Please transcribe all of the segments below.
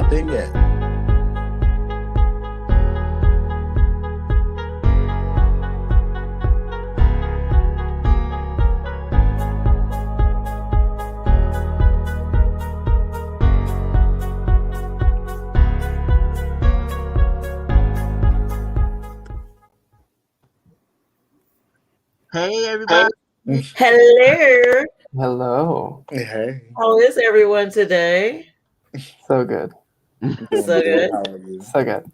my thing yet. Hey, everybody. Hello. Hello. Hey. How is everyone today? So good. So good. How are you? So good.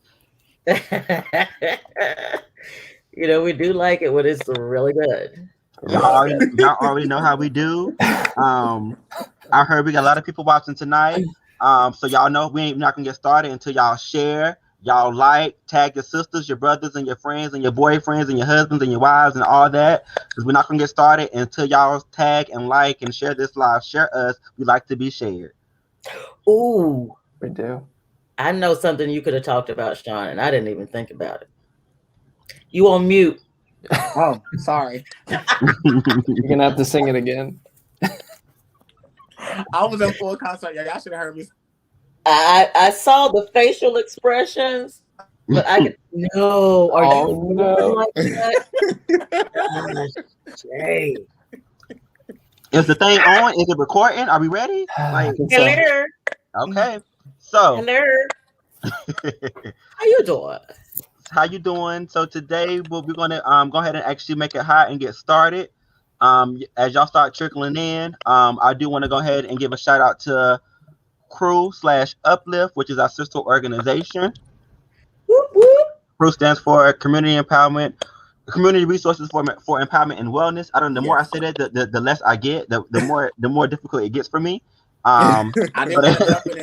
You know, we do like it when it's really good. Y'all already know how we do. I heard we got a lot of people watching tonight. So y'all know we ain't not gonna get started until y'all share, y'all like, tag your sisters, your brothers, and your friends, and your boyfriends, and your husbands, and your wives, and all that. Because we're not gonna get started until y'all tag and like and share this live. Share us. We like to be shared. Ooh, We do. I know something you could have talked about, Sean, and I didn't even think about it. You on mute. Oh, sorry. You're gonna have to sing it again. I was in full concert. Y'all should have heard me. I saw the facial expressions, but I could no. Are you no. like that? Gosh, Jay. Is the thing on? Is it recording? Are we ready? I think so. Hello. Okay. So Hello. How you doing? how you doing? So today we're gonna go ahead and actually make it hot and get started. As y'all start trickling in, I do want to go ahead and give a shout out to Crew/Uplift, which is our sister organization. Whoop, whoop. Crew stands for Community Empowerment, Community Resources for Empowerment and Wellness. I don't know. The more I say that, the less I get. The more difficult it gets for me. I didn't want to jump in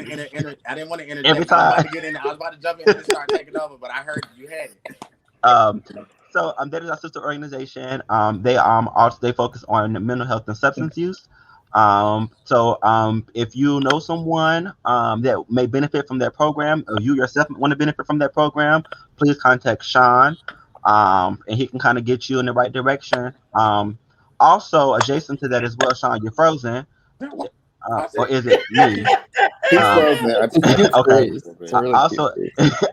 I didn't want to interject. Every time. I was about to get in. I was about to jump in and start taking over, but I heard you had it. So that is our sister organization. They focus on mental health and substance use. If you know someone that may benefit from that program, or you yourself want to benefit from that program, please contact Sean, and he can kind of get you in the right direction. Also, adjacent to that as well, Sean, you're frozen. Or is it me? He's frozen. Okay. It's a really cute freeze.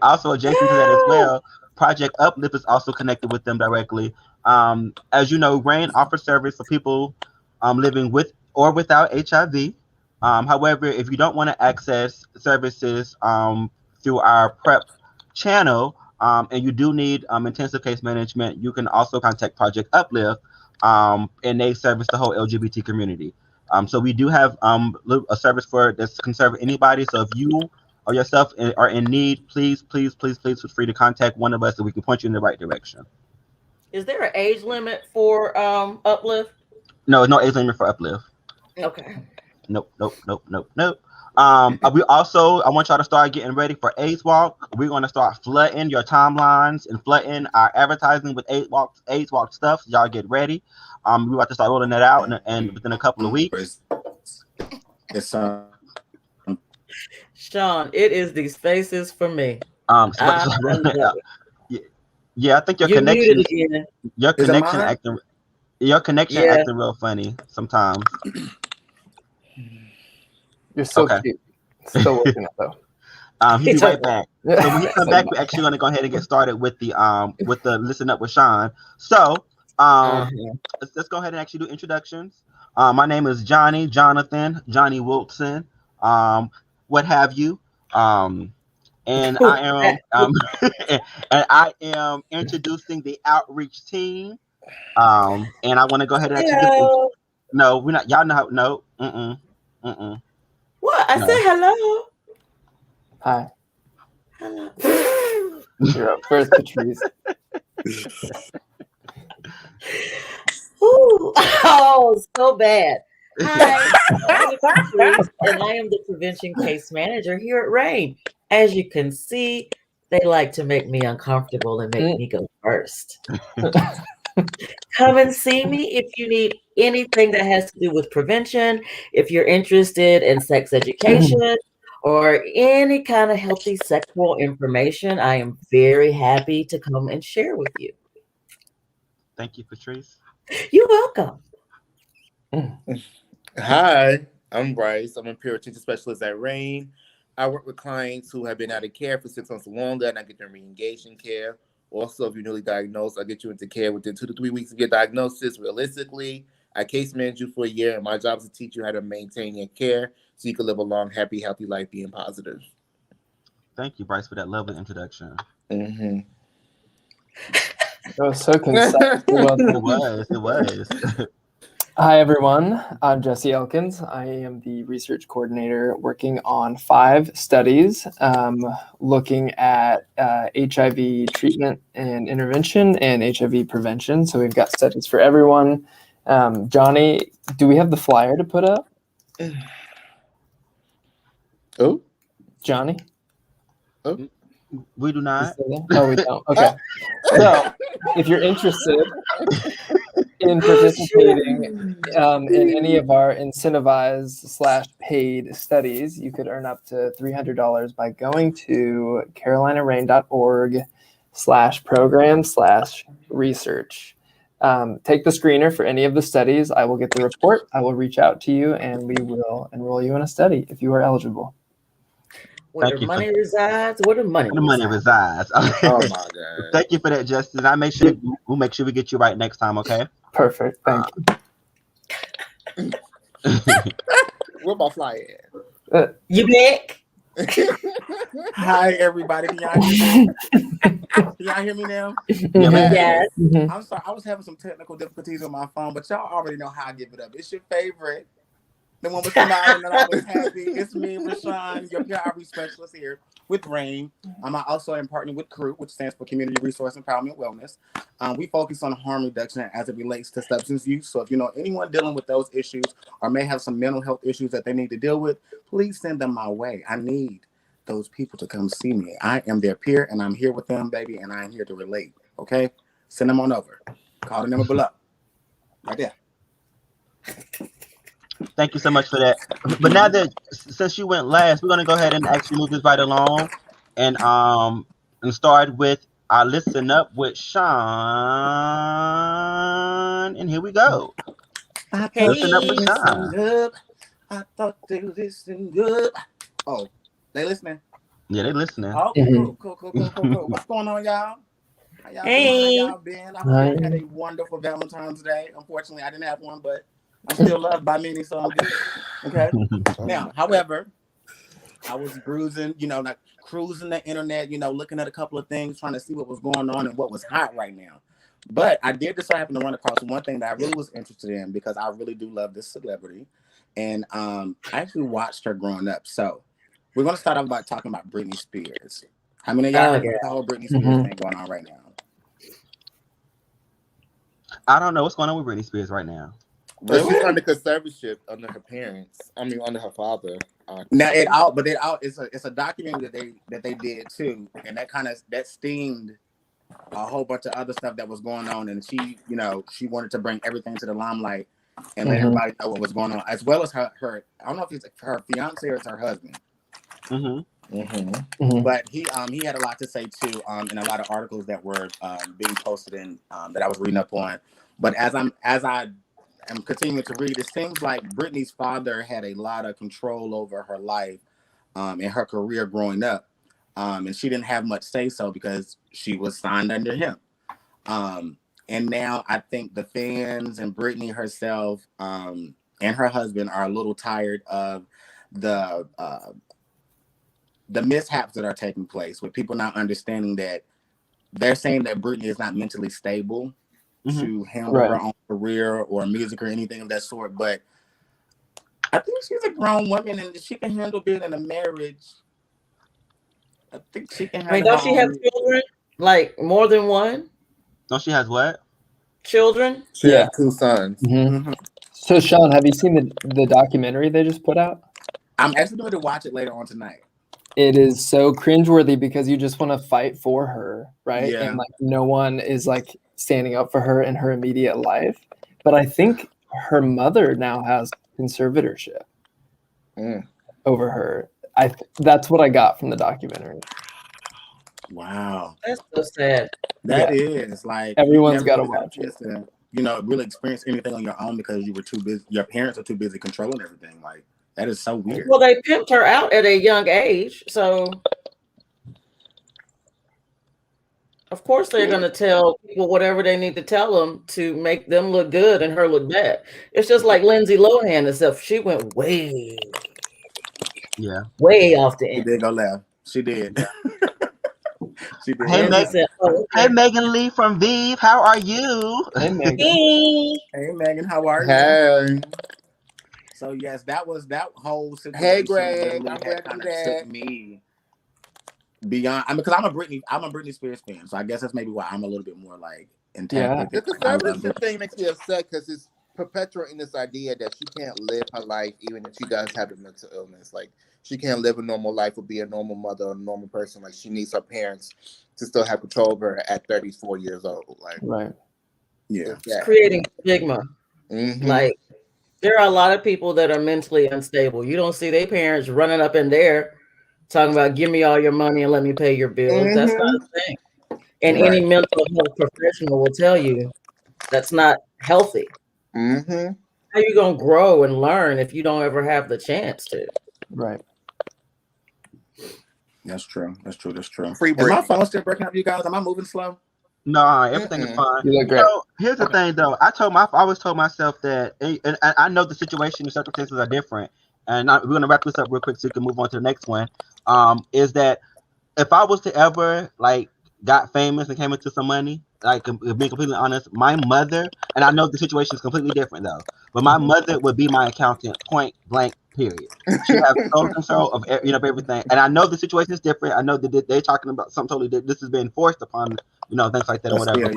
Also adjacent to that as well, Project Uplift is also connected with them directly. As you know, RAIN offers service for people living with or without HIV. However, if you don't want to access services through our PrEP channel, and you do need intensive case management, you can also contact Project Uplift, and they service the whole LGBT community. So we do have a service for that can serve anybody. So if you or yourself are in need, please feel free to contact one of us so we can point you in the right direction. Is there an age limit for Uplift? No age limit for Uplift. Okay. Nope. We also, I want y'all to start getting ready for AIDS Walk. We're going to start flooding your timelines and flooding our advertising with AIDS Walk stuff. So y'all get ready. We're about to start rolling that out and within a couple of weeks. Sean, it is these faces for me. Yeah, I think your connection acting real funny sometimes. You're so cute. Still working it though. He'll be right back. So when he comes back, we're actually going to go ahead and get started with the Listen Up with Sean. So let's go ahead and actually do introductions. My name is Jonathan, Johnny Wilson, what have you. And I am and I am introducing the outreach team. And I want to go ahead and actually no, we're not. Y'all know how. No. What? I said hello. Hi. Hello. You're up first, Patrice. Ooh. Oh, so bad. Hi, I'm Patrice, and I am the prevention case manager here at RAIN. As you can see, they like to make me uncomfortable and make me go first. Come and see me if you need anything that has to do with prevention, if you're interested in sex education or any kind of healthy sexual information. I am very happy to come and share with you. Thank you, Patrice. You're welcome. Hi, I'm Bryce. I'm a peer retention specialist at RAIN. I work with clients who have been out of care for 6 months or longer, and I get them re-engaged in care. Also, if you're newly diagnosed, I get you into care within 2 to 3 weeks of your diagnosis. Realistically, I case manage you for a year, and my job is to teach you how to maintain your care so you can live a long, happy, healthy life being positive. Thank you, Bryce, for that lovely introduction. Mm-hmm. That was so concise. It was. Hi, everyone. I'm Jesse Elkins. I am the research coordinator working on 5 studies looking at HIV treatment and intervention and HIV prevention. So we've got studies for everyone. Johnny, do we have the flyer to put up? Oh, Johnny? Oh. We do not. Oh, we don't. Okay. So if you're interested in participating in any of our incentivized/paid studies, you could earn up to $300 by going to carolinarain.org/program/research. Take the screener for any of the studies. I will get the report. I will reach out to you, and we will enroll you in a study if you are eligible. Where the money resides. Where the money resides. Oh my God. Thank you for that, Justin. We'll make sure we get you right next time, okay? Perfect. Thank you. Where my flyer at? You back? Hi, everybody. Can y'all hear me? Can y'all hear me now? Yes. I'm sorry. I was having some technical difficulties on my phone, but y'all already know how I give it up. It's your favorite. The one with smiling and always happy. It's me, Rashawn, your PR specialist here with RAIN. I also am partnered with CREW, which stands for Community Resource Empowerment Wellness. We focus on harm reduction as it relates to substance use. So if you know anyone dealing with those issues or may have some mental health issues that they need to deal with, please send them my way. I need those people to come see me. I am their peer, and I'm here with them, baby, and I'm here to relate. Okay? Send them on over. Call the number below. Right there. Thank you so much for that. But now that since you went last, we're gonna go ahead and actually move this right along, and start with our listen up with Sean. And here we go. Listen up with Sean. I thought they listened good. Oh, they listening? Yeah, they listening. Oh, cool. What's going on, y'all? How y'all doing? How y'all been? I hope you had a wonderful Valentine's Day. Unfortunately, I didn't have one, but I'm still loved by many, so I'm good. Okay. Now, however, I was cruising the internet, looking at a couple of things, trying to see what was going on and what was hot right now. But I did just happen to run across one thing that I really was interested in because I really do love this celebrity. And I actually watched her growing up. So we're going to start off by talking about Britney Spears. How many of y'all have the whole Britney Spears thing going on right now? I don't know what's going on with Britney Spears right now. But she's under conservatorship under her parents. I mean, under her father. Now it's a documentary that they did too, and that steamed a whole bunch of other stuff that was going on, and she wanted to bring everything to the limelight and let everybody know what was going on, as well as her I don't know if it's her fiance or it's her husband. But he had a lot to say too in a lot of articles that were being posted in that I was reading up on. But as I am continuing to read, it seems like Britney's father had a lot of control over her life and her career growing up. And she didn't have much say so because she was signed under him. And now I think the fans and Britney herself and her husband are a little tired of the mishaps that are taking place with people not understanding that they're saying that Britney is not mentally stable to handle her own career or music or anything of that sort. But I think she's a grown woman and she can handle being in a marriage. I think she can handle. Don't she have children? Like more than one? No, she has what? Children? She has 2 sons. So, Sean, have you seen the documentary they just put out? I'm actually going to watch it later on tonight. It is so cringeworthy because you just want to fight for her, right? Yeah. And no one is standing up for her in her immediate life. But I think her mother now has conservatorship over her. That's what I got from the documentary. Wow, that's so sad. That is everyone's got to watch it. To, really experience anything on your own because you were too busy. Your parents are too busy controlling everything. That is so weird. Well, they pimped her out at a young age, so of course they're going to tell people whatever they need to tell them to make them look good and her look bad. It's just like Lindsay Lohan, except she went way off the She end. did go left. She did. She did. Hey, Lindsay said, "Oh, Hey, okay." Megan Lee from Vive, how are you? Hey, Megan. Hey, Megan, how are you? Hey. So yes, that whole situation. Hey, Greg. literally I'm had glad to kind be of back. took me beyond. I mean, because I'm a Britney Spears fan, so I guess that's maybe why I'm a little bit more like intact with The it. I love conservatorship it. thing makes me upset because it's perpetuating this idea that she can't live her life even if she does have a mental illness. Like, she can't live a normal life or be a normal mother or a normal person. Like, she needs her parents to still have control of her at 34 years old. Like, Right. Yeah. It's creating stigma. Mhm. Like, there are a lot of people that are mentally unstable. You don't see their parents running up in there talking about, give me all your money and let me pay your bills. That's not a thing. And any mental health professional will tell you that's not healthy. Mhm. How are you going to grow and learn if you don't ever have the chance to? Right. That's true. That's true. That's true. Free Is my Britney. phone still breaking up, you guys? Am I moving slow? No, everything is fine. You look great. So here's the thing, though. I always told myself that, and I know the situation and circumstances are different. And we're gonna wrap this up real quick so we can move on to the next one. Is that if I was to ever like got famous and came into some money, like being completely honest, my mother, and I know the situation is completely different though, but my mother would be my accountant, point blank, period. She has total control of everything, and I know the situation is different. I know that they're talking about something totally different. This is being forced upon things like that and whatever.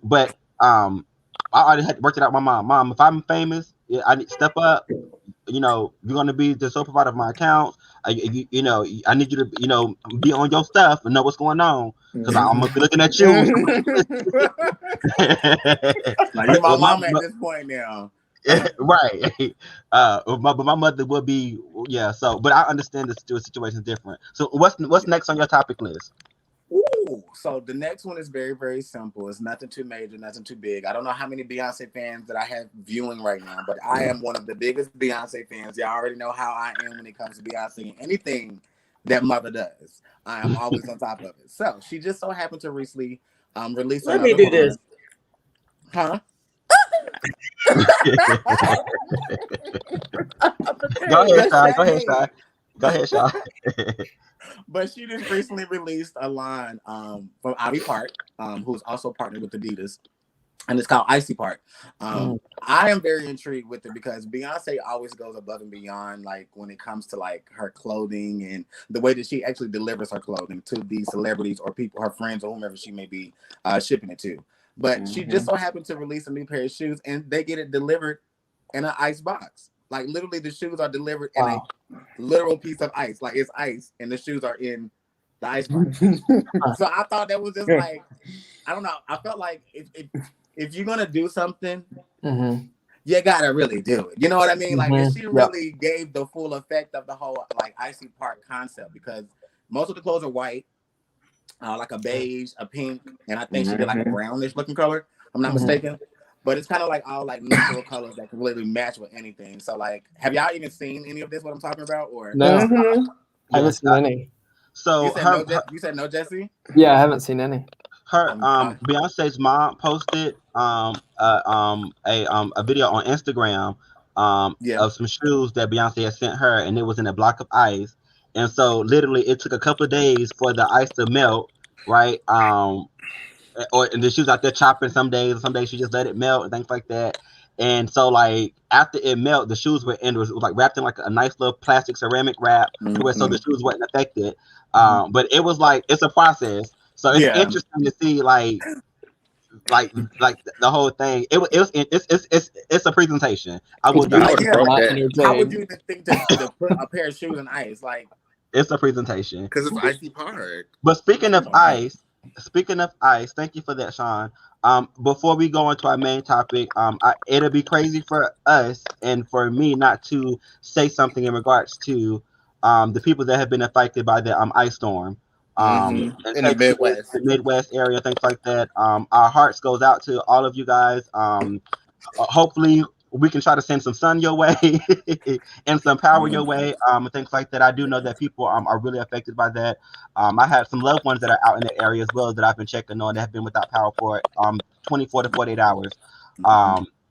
But I already had worked it out with my mom. Mom, if I'm famous, I need to step up. You're going to be the sole provider of my account. I need you to, be on your stuff and know what's going on because I'm going to be looking at you. Like, you're my mama at this point now. Right. But my mother would be, so, but I understand the situation is different. So what's next on your topic list? Ooh, so the next one is very, very simple. It's nothing too major, nothing too big. I don't know how many Beyonce fans that I have viewing right now, but I am one of the biggest Beyonce fans. Y'all already know how I am when it comes to Beyonce and anything that mother does. I am always on top of it. So she just so happened to recently release Let another me do line. this. Huh? Go ahead, Sean. But she just recently released a line from Ivy Park, who's also partnered with Adidas, and it's called Icy Park. I am very intrigued with it because Beyonce always goes above and beyond, like when it comes to like her clothing and the way that she actually delivers her clothing to these celebrities or people, her friends or whomever she may be shipping it to. But she just so happened to release a new pair of shoes, and they get it delivered in an ice box. Like, literally, the shoes are delivered in a literal piece of ice. Like, it's ice, and the shoes are in the ice box. So I thought that was just like, I don't know. I felt like if you're gonna do something, you gotta really do it. You know what I mean? Like, and she really gave the full effect of the whole like Icy Park concept because most of the clothes are white. Like a beige, a pink, and I think she did like a brownish looking color. If I'm not mistaken, but it's kind of like all like neutral colors that can literally match with anything. So like, have y'all even seen any of this? What I'm talking about? Or no, I haven't seen any. So you said no, Jesse? Yeah, I haven't seen any. Beyonce's mom posted a video on Instagram of some shoes that Beyonce had sent her, and it was in a block of ice. And so literally it took a couple of days for the ice to melt, right? And then she was out there chopping some days she just let it melt and things like that. And so like after it melted, the shoes were in, it was like wrapped in like a nice little plastic ceramic wrap so the shoes weren't affected. But it was like, it's a process. So it's interesting to see like the whole thing. It's a presentation. I will do it. How would you think to put a pair of shoes in ice? Like, it's a presentation. Because it's Icy Park. But speaking of ice, thank you for that, Sean. Before we go into our main topic, it'll be crazy for us and for me not to say something in regards to the people that have been affected by the ice storm. In the Midwest. The Midwest area, things like that. Our hearts goes out to all of you guys. Hopefully we can try to send some sun your way and some power your way, and things like that. I do know that people are really affected by that. I have some loved ones that are out in the area as well that I've been checking on that have been without power for 24 to 48 hours.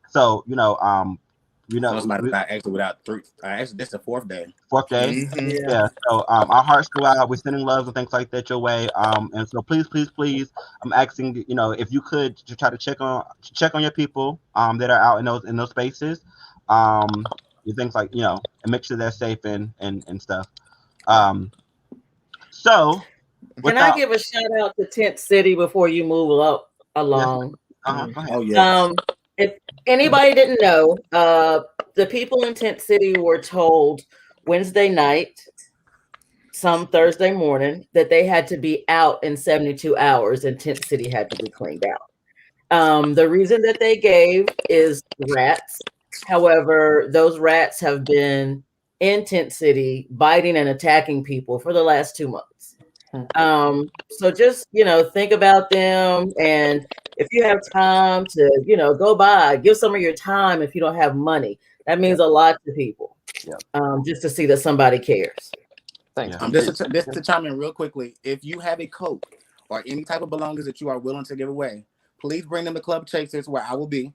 So somebody not actually without 3. Actually, this is the 4th day. 4th day. Mm-hmm. Yeah. So our hearts go out. We're sending loves and things like that your way. And so please, I'm asking, if you could to try to check on your people that are out in those spaces. Things like, and make sure they're safe and stuff. So Can I give a shout out to Tent City before you move up along? Go ahead. Oh yeah. If anybody didn't know, the people in Tent City were told Wednesday night, some Thursday morning, that they had to be out in 72 hours and Tent City had to be cleaned out. The reason that they gave is rats. However, those rats have been in Tent City biting and attacking people for the last 2 months. So just, think about them. And if you have time to, go by, give some of your time if you don't have money. That means a lot to people. Just to see that somebody cares. Thanks. Just to chime in real quickly, if you have a coat or any type of belongings that you are willing to give away, please bring them to Club Chasers where I will be.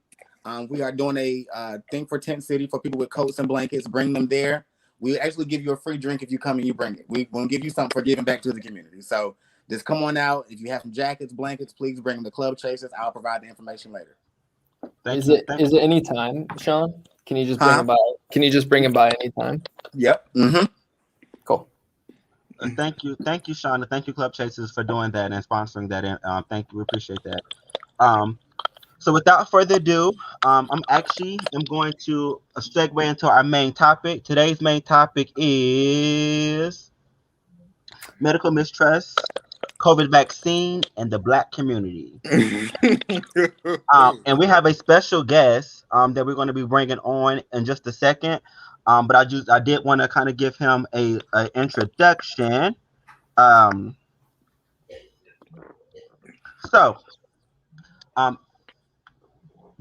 We are doing a thing for Tent City for people with coats and blankets. Bring them there. We actually give you a free drink if you come and you bring it. We won't give you something for giving back to the community. So just come on out. If you have some jackets, blankets, please bring them to Club Chasers. I'll provide the information later. Is it any time, Sean? Can you just bring him by? Can you just bring him by anytime? Yep. Mm-hmm. Cool. Thank you, Sean, and thank you, Club Chasers, for doing that and sponsoring that. And thank you, we appreciate that. So without further ado, I'm going to segue into our main topic. Today's main topic is medical mistrust, COVID vaccine, and the Black community. And we have a special guest that we're going to be bringing on in just a second. But I did want to kind of give him a introduction.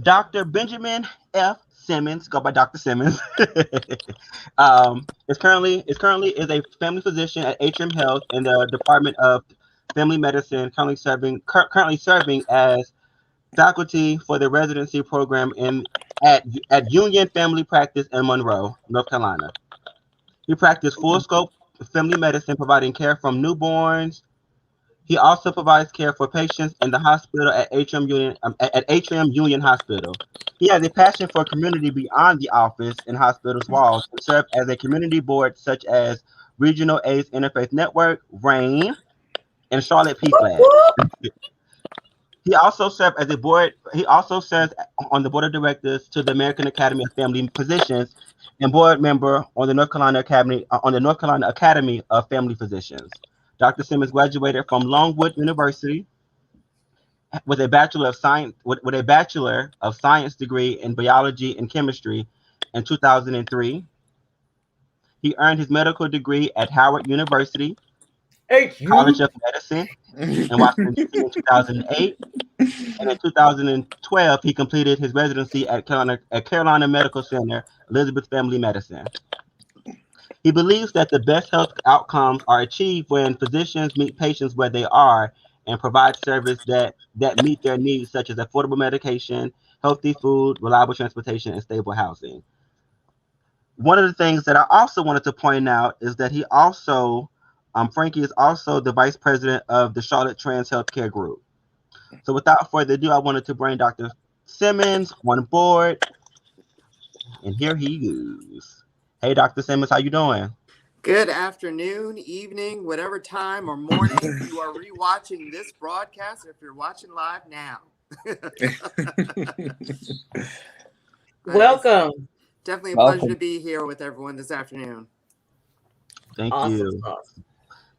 Dr. Benjamin F. Simmons, go by Dr. Simmons, is currently a family physician at HM Health in the Department of Family Medicine, currently serving as faculty for the residency program at Union Family Practice in Monroe, North Carolina. He practiced full scope family medicine, providing care from newborns. He also provides care for patients in the hospital at Atrium Union Hospital. He has a passion for community beyond the office and hospital's walls and served as a community board such as Regional AIDS Interfaith Network, RAIN, and Charlotte PFLAG. He also serves on the board of directors to the American Academy of Family Physicians and board member on the North Carolina Academy of Family Physicians. Dr. Simmons graduated from Longwood University with a Bachelor of Science degree in Biology and Chemistry in 2003. He earned his medical degree at Howard University, College of Medicine in Washington, D.C. in 2008. And in 2012, he completed his residency at Carolina Medical Center, Elizabeth Family Medicine. He believes that the best health outcomes are achieved when physicians meet patients where they are and provide service that meet their needs, such as affordable medication, healthy food, reliable transportation, and stable housing. One of the things that I also wanted to point out is that he also, Frankie is also the vice president of the Charlotte Trans Healthcare Group. So without further ado, I wanted to bring Dr. Simmons on board, and here he goes. Hey, Dr. Simmons, how you doing? Good afternoon, evening, whatever time or morning you are rewatching this broadcast, if you're watching live now. Welcome. Definitely a pleasure to be here with everyone this afternoon. Thank you. Awesome.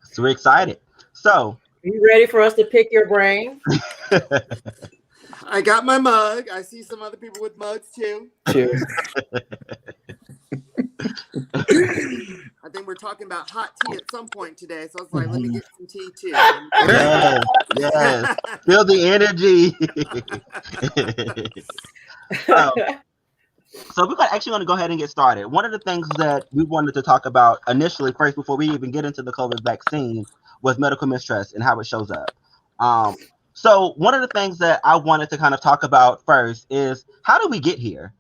So we're excited. So, are you ready for us to pick your brain? I got my mug. I see some other people with mugs too. Cheers. I think we're talking about hot tea at some point today, so I was like, let me get some tea too. Yes. Feel the energy. So we're actually going to go ahead and get started. One of the things that we wanted to talk about initially, first, before we even get into the COVID vaccine, was medical mistrust and how it shows up. So one of the things that I wanted to kind of talk about first is how did we get here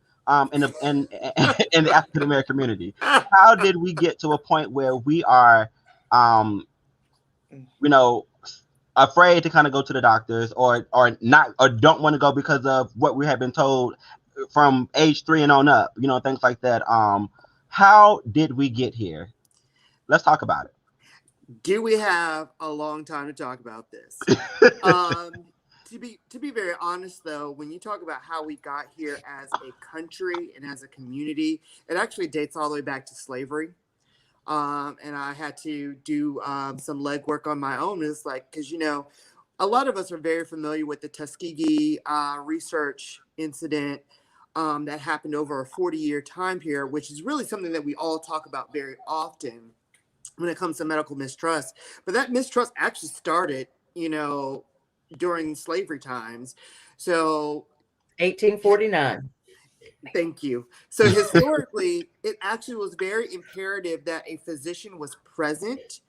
in the African American community? How did we get to a point where we are, um, you know, afraid to kind of go to the doctors or not or don't want to go because of what we have been told from age 3 and on up, things like that. How did we get here? Let's talk about it. Do we have a long time to talk about this? To be very honest, though, when you talk about how we got here as a country and as a community, it actually dates all the way back to slavery. And I had to do some legwork on my own. It's like, because, a lot of us are very familiar with the Tuskegee research incident that happened over a 40-year time period, which is really something that we all talk about very often when it comes to medical mistrust. But that mistrust actually started, during slavery times. So 1849. thank you. So historically, it actually was very imperative that a physician was present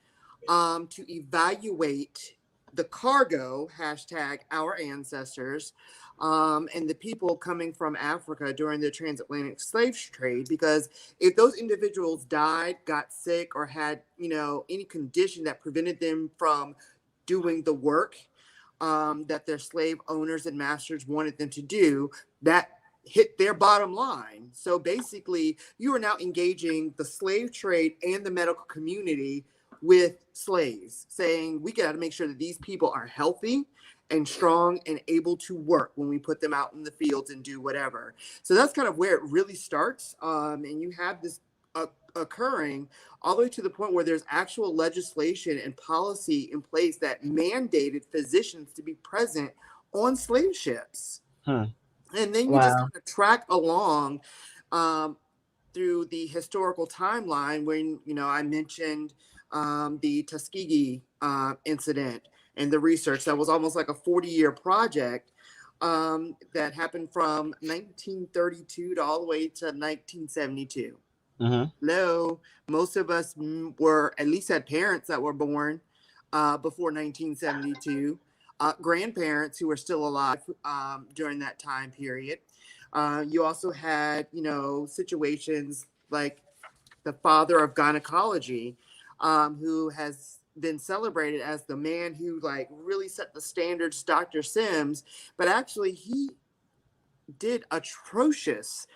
to evaluate the cargo, hashtag our ancestors, and the people coming from Africa during the transatlantic slave trade. Because if those individuals died, got sick, or had, any condition that prevented them from doing the work that their slave owners and masters wanted them to do, that hit their bottom line. So basically, you are now engaging the slave trade and the medical community with slaves, saying we got to make sure that these people are healthy and strong and able to work when we put them out in the fields and do whatever. So that's kind of where it really starts. And you have this occurring all the way to the point where there's actual legislation and policy in place that mandated physicians to be present on slave ships. And then you just kind of track along through the historical timeline when, I mentioned the Tuskegee incident and the research that was almost like a 40-year project that happened from 1932 to all the way to 1972. Hello, most of us were at least had parents that were born before 1972. Grandparents who were still alive during that time period. You also had, situations like the father of gynecology, who has been celebrated as the man who really set the standards, Dr. Sims, but actually he did atrocious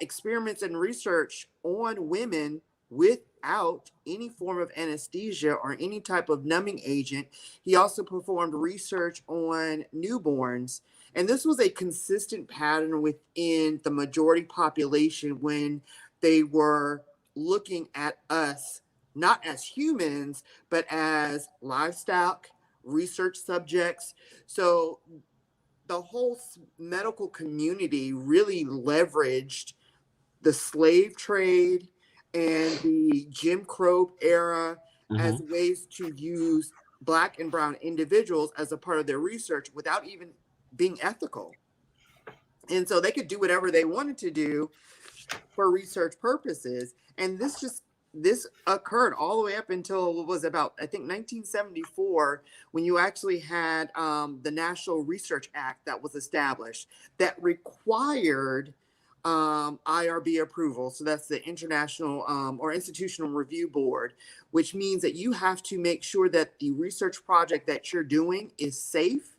experiments and research on women without any form of anesthesia or any type of numbing agent. He also performed research on newborns. And this was a consistent pattern within the majority population when they were looking at us, not as humans, but as livestock, research subjects. So the whole medical community really leveraged the slave trade and the Jim Crow era as ways to use Black and brown individuals as a part of their research without even being ethical. And so they could do whatever they wanted to do for research purposes. And this occurred all the way up until what was about, I think, 1974, when you actually had the National Research Act that was established that required IRB approval. So that's the International or Institutional Review Board, which means that you have to make sure that the research project that you're doing is safe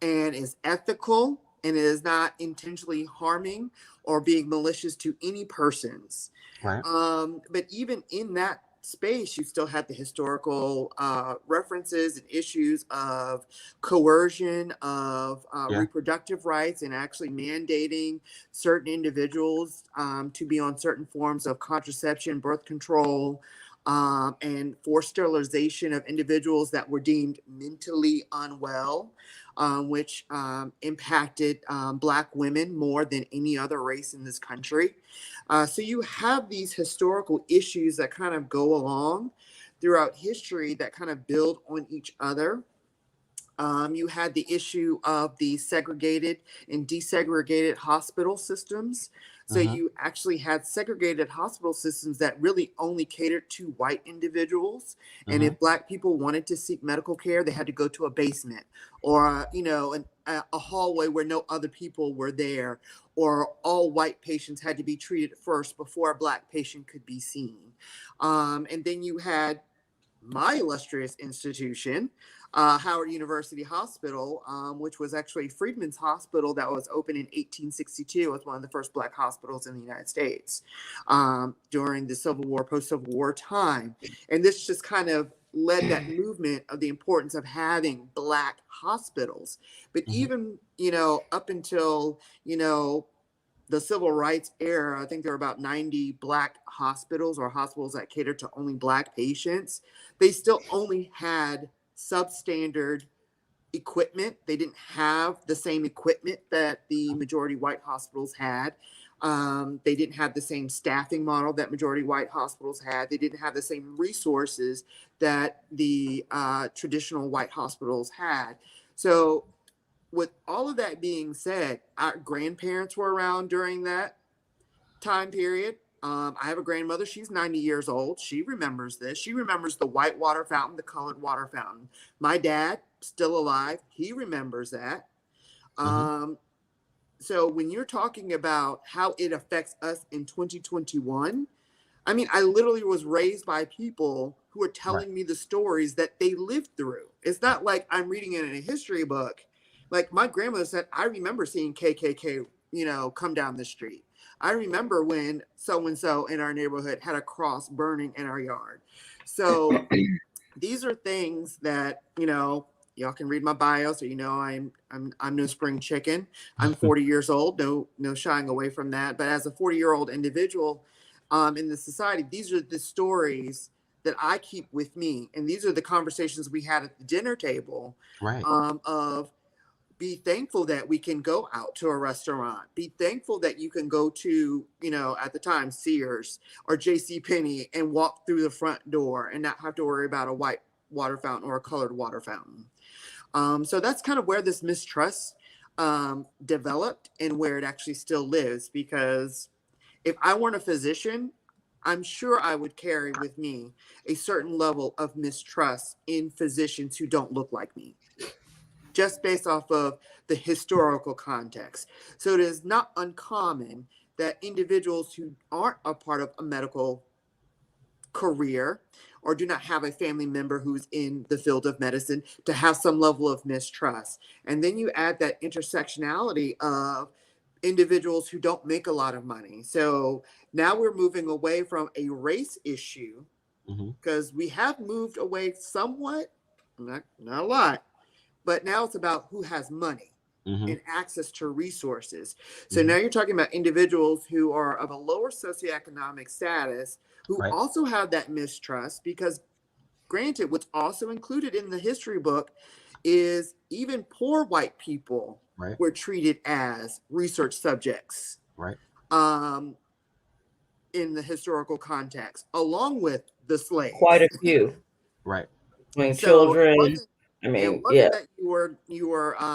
and is ethical and it is not intentionally harming or being malicious to any persons. Right. But even in that space, you still had the historical references and issues of coercion of reproductive rights and actually mandating certain individuals to be on certain forms of contraception, birth control, and forced sterilization of individuals that were deemed mentally unwell, which impacted Black women more than any other race in this country. So you have these historical issues that kind of go along throughout history that kind of build on each other. You had the issue of the segregated and desegregated hospital systems. So you actually had segregated hospital systems that really only catered to white individuals. And if black people wanted to seek medical care, they had to go to a basement or, a hallway where no other people were there, or all white patients had to be treated first before a black patient could be seen. And then you had my illustrious institution, Howard University Hospital, which was actually Freedman's Hospital that was opened in 1862. It was one of the first black hospitals in the United States during the Civil War, post-Civil War time. And this just kind of led that movement of the importance of having black hospitals. But even, up until, the civil rights era, I think there were about 90 black hospitals or hospitals that catered to only black patients. They still only had substandard equipment. They didn't have the same equipment that the majority white hospitals had. They didn't have the same staffing model that majority white hospitals had. They didn't have the same resources that the traditional white hospitals had. So with all of that being said, our grandparents were around during that time period. I have a grandmother. She's 90 years old. She remembers this. She remembers the white water fountain, the colored water fountain. My dad, still alive, he remembers that. So when you're talking about how it affects us in 2021, I mean, I literally was raised by people who are telling me the stories that they lived through. It's not like I'm reading it in a history book. Like my grandmother said, I remember seeing KKK, come down the street. I remember when so-and-so in our neighborhood had a cross burning in our yard. So these are things that, y'all can read my bio. So, I'm no spring chicken. I'm 40 years old. No shying away from that. But as a 40-year-old individual in the society, these are the stories that I keep with me. And these are the conversations we had at the dinner table of be thankful that we can go out to a restaurant. Be thankful that you can go to, at the time, Sears or JCPenney and walk through the front door and not have to worry about a white water fountain or a colored water fountain. So that's kind of where this mistrust developed and where it actually still lives. Because if I weren't a physician, I'm sure I would carry with me a certain level of mistrust in physicians who don't look like me, just based off of the historical context. So it is not uncommon that individuals who aren't a part of a medical career or do not have a family member who's in the field of medicine to have some level of mistrust. And then you add that intersectionality of individuals who don't make a lot of money. So now we're moving away from a race issue because we have moved away somewhat, not a lot, but now it's about who has money and access to resources. So now you're talking about individuals who are of a lower socioeconomic status who also have that mistrust because, granted, what's also included in the history book is even poor white people were treated as research subjects in the historical context, along with the slaves. Quite a few. Right. I mean, So children. it wasn't that you were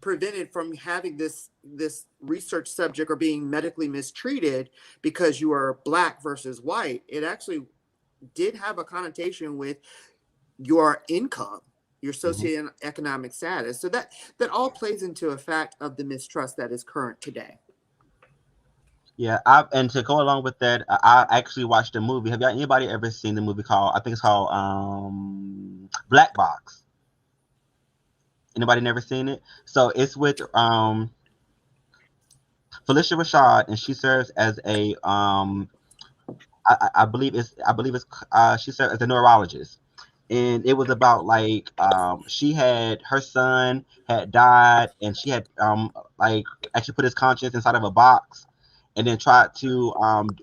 prevented from having this research subject or being medically mistreated because you are black versus white. It actually did have a connotation with your income, your socioeconomic status. So that all plays into a fact of the mistrust that is current today. Yeah, and to go along with that, I actually watched a movie. Have anybody ever seen the movie called? I think it's called Black Box. Anybody never seen it? So it's with Felicia Rashad, and she serves as a I believe it's she served as a neurologist, and it was about like she had her son had died, and she had like actually put his conscience inside of a box, and then tried to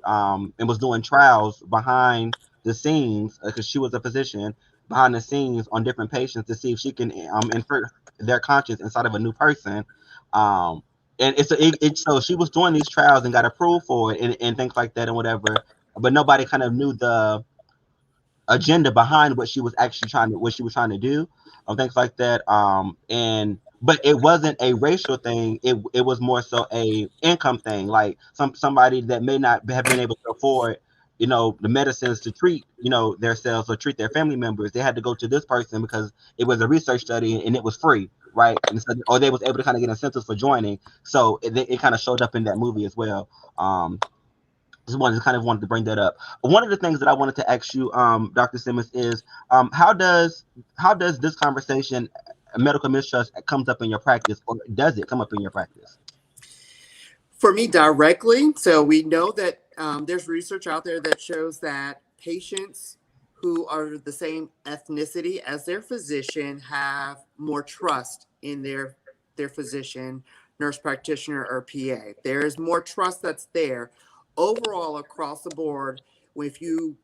and was doing trials behind the scenes because she was a physician behind the scenes on different patients to see if she can insert their conscience inside of a new person. And so she was doing these trials and got approved for it and things like that and whatever, but nobody kind of knew agenda behind what she was actually trying to do, things like that. And but it wasn't a racial thing. It was more so a income thing. Like somebody that may not have been able to afford, the medicines to treat, themselves or treat their family members. They had to go to this person because it was a research study and it was free, right? And so, or they was able to kind of get incentives for joining. So it kind of showed up in that movie as well. Just wanted to bring that up. One of the things that I wanted to ask you, Dr. Simmons, is how does this conversation, medical mistrust, comes up in your practice, or does it come up in your practice? For me, directly. So we know that there's research out there that shows that patients who are the same ethnicity as their physician have more trust in their physician, nurse practitioner, or PA. There is more trust that's there overall across the board. If you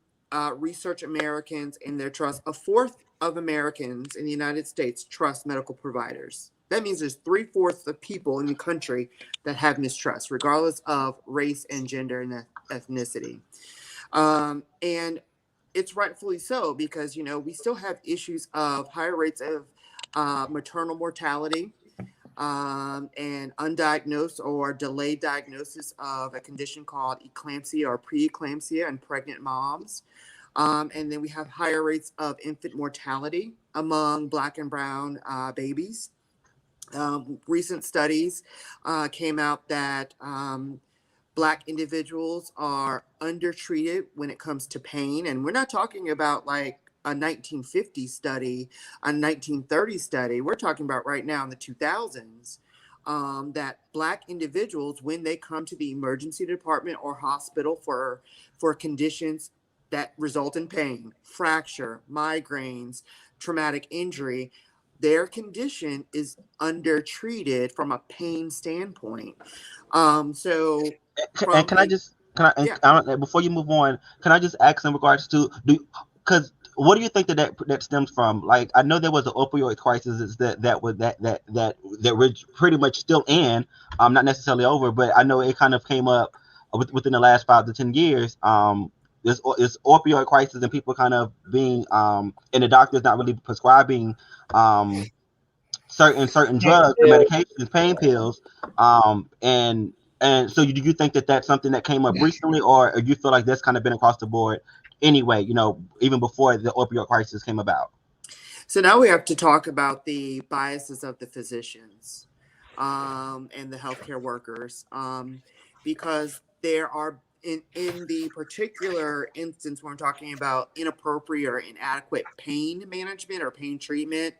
research Americans and their trust, a fourth of Americans in the United States trust medical providers. That means there's 3/4 of people in the country that have mistrust, regardless of race and gender and ethnicity. And it's rightfully so because, we still have issues of higher rates of maternal mortality and undiagnosed or delayed diagnosis of a condition called eclampsia or preeclampsia in pregnant moms. And then we have higher rates of infant mortality among Black and brown babies. Recent studies came out that Black individuals are undertreated when it comes to pain. And we're not talking about like a 1950 study, a 1930 study. We're talking about right now in the 2000s that Black individuals, when they come to the emergency department or hospital for conditions that result in pain, fracture, migraines, traumatic injury, their condition is undertreated from a pain standpoint. So And from can I a just yeah. before you move on, can I just ask in regards to because what do you think that stems from? Like, I know there was an opioid crisis that we're pretty much still in, not necessarily over, but I know it kind of came up within the last 5 to 10 years. This opioid crisis and people kind of being and the doctors not really prescribing certain drugs or medications, pain pills, and so do you think that that's something that came up recently, or you feel like that's kind of been across the board anyway, even before the opioid crisis came about? So now we have to talk about the biases of the physicians and the healthcare workers, because there are in the particular instance when we're talking about inappropriate or inadequate pain management or pain treatment.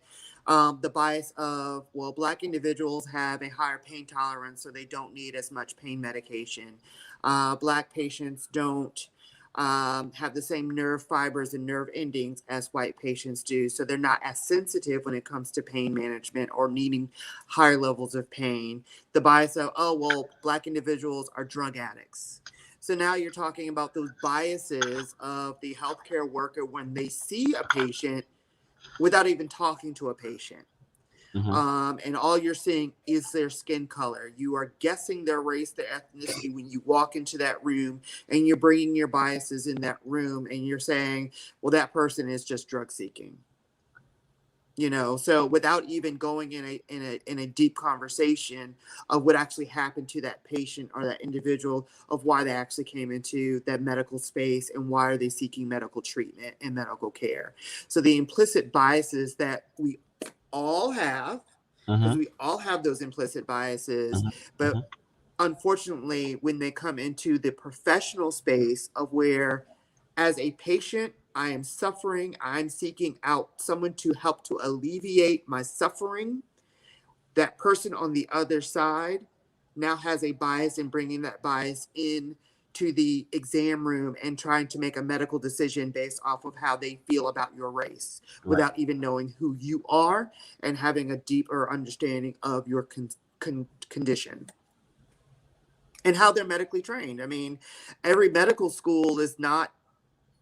The bias of, well, Black individuals have a higher pain tolerance, so they don't need as much pain medication. Black patients don't have the same nerve fibers and nerve endings as white patients do. So they're not as sensitive when it comes to pain management or needing higher levels of pain. The bias of, oh, well, Black individuals are drug addicts. So now you're talking about those biases of the healthcare worker when they see a patient without even talking to a patient. And all you're seeing is their skin color. You are guessing their race, their ethnicity when you walk into that room, and you're bringing your biases in that room, and you're saying, well, that person is just drug seeking. So without even going in a deep conversation of what actually happened to that patient or that individual, of why they actually came into that medical space and why are they seeking medical treatment and medical care. So the implicit biases that we all have, because we all have those implicit biases, but unfortunately, when they come into the professional space of where, as a patient, I am suffering, I'm seeking out someone to help to alleviate my suffering, that person on the other side now has a bias in bringing that bias in to the exam room and trying to make a medical decision based off of how they feel about your race, without even knowing who you are and having a deeper understanding of your condition and how they're medically trained. I mean, every medical school is not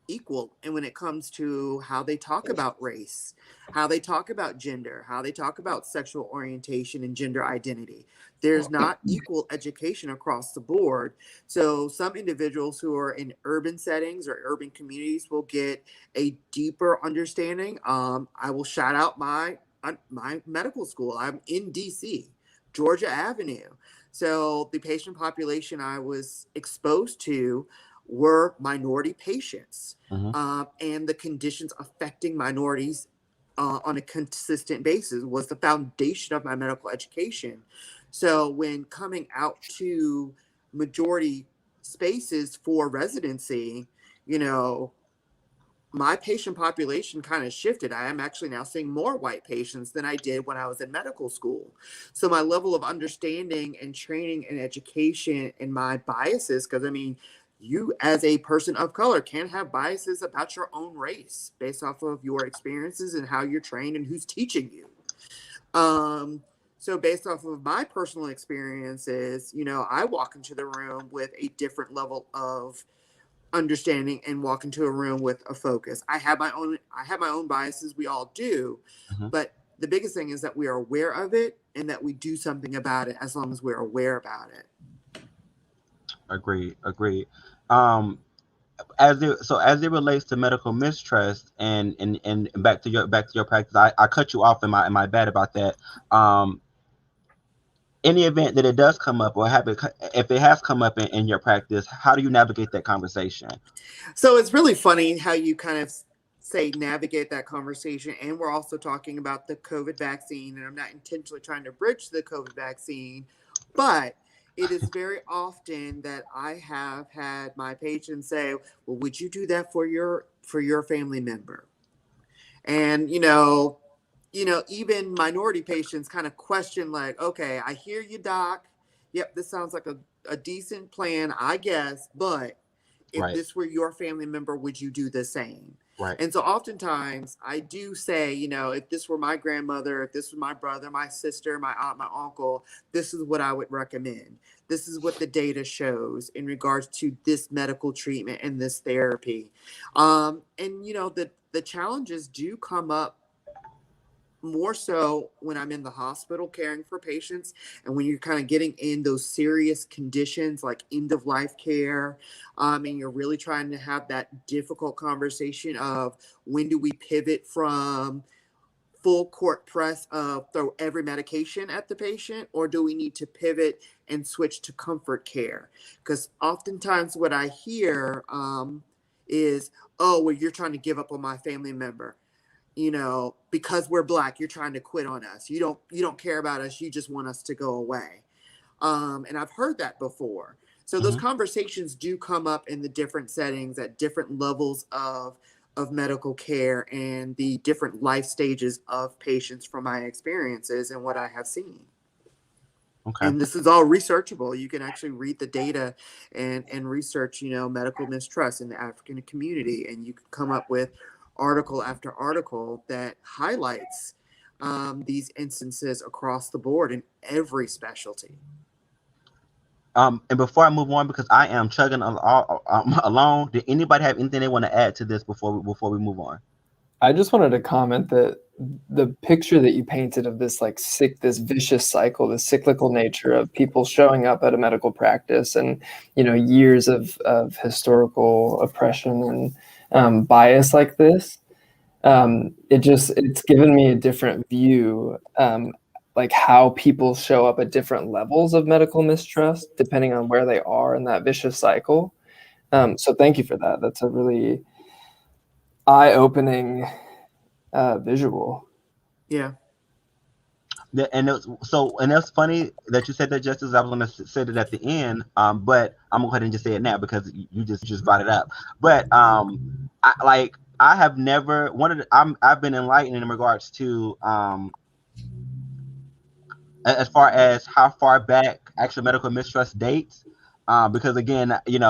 equal. And when it comes to how they talk about race, how they talk about gender, how they talk about sexual orientation and gender identity, there's not equal education across the board. So some individuals who are in urban settings or urban communities will get a deeper understanding. I will shout out my medical school. I'm in DC, Georgia Avenue. So the patient population I was exposed to were minority patients, and the conditions affecting minorities on a consistent basis was the foundation of my medical education. So when coming out to majority spaces for residency, you know, my patient population kind of shifted. I am actually now seeing more white patients than I did when I was in medical school. So my level of understanding and training and education and my biases, because I mean, you as a person of color can have biases about your own race based off of your experiences and how you're trained and who's teaching you. So based off of my personal experiences, you know, I walk into the room with a different level of understanding and walk into a room with a focus. I have my own biases. We all do. But the biggest thing is that we are aware of it and that we do something about it as long as we're aware about it. Agreed. As it relates to medical mistrust and back to your practice, I cut you off. Am I bad about that? Any event that it does come up, or if it has come up in your practice, how do you navigate that conversation? So it's really funny how you kind of say navigate that conversation. And we're also talking about the COVID vaccine. And I'm not intentionally trying to bridge the COVID vaccine, but it is very often that I have had my patients say, well, would you do that for your family member? And, even minority patients kind of question like, okay, I hear you, doc. Yep, this sounds like a decent plan, I guess. But if this were your family member, would you do the same? Right. And so oftentimes I do say, if this were my grandmother, if this was my brother, my sister, my aunt, my uncle, this is what I would recommend. This is what the data shows in regards to this medical treatment and this therapy. And, the challenges do come up more so when I'm in the hospital caring for patients and when you're kind of getting in those serious conditions like end of life care, and you're really trying to have that difficult conversation of when do we pivot from full court press of throw every medication at the patient, or do we need to pivot and switch to comfort care? Because oftentimes what I hear is, oh, well, you're trying to give up on my family member. Because we're Black, you're trying to quit on us. You don't care about us. You just want us to go away. And I've heard that before. So those conversations do come up in the different settings at different levels of medical care and the different life stages of patients from my experiences and what I have seen. Okay. And this is all researchable. You can actually read the data and research, medical mistrust in the African community, and you can come up with article after article that highlights these instances across the board in every specialty. And before I move on, because I am chugging along, did anybody have anything they want to add to this before we move on? I just wanted to comment that the picture that you painted of this this vicious cycle, the cyclical nature of people showing up at a medical practice and years of historical oppression and bias like this, it's given me a different view, like how people show up at different levels of medical mistrust depending on where they are in that vicious cycle. So thank you for that. That's a really eye-opening visual. Yeah. And it's funny that you said that, Justice. I was going to say that at the end, but I'm going to go ahead and just say it now because you just brought it up. But I have never I've been enlightened in regards to as far as how far back actual medical mistrust dates, because again, when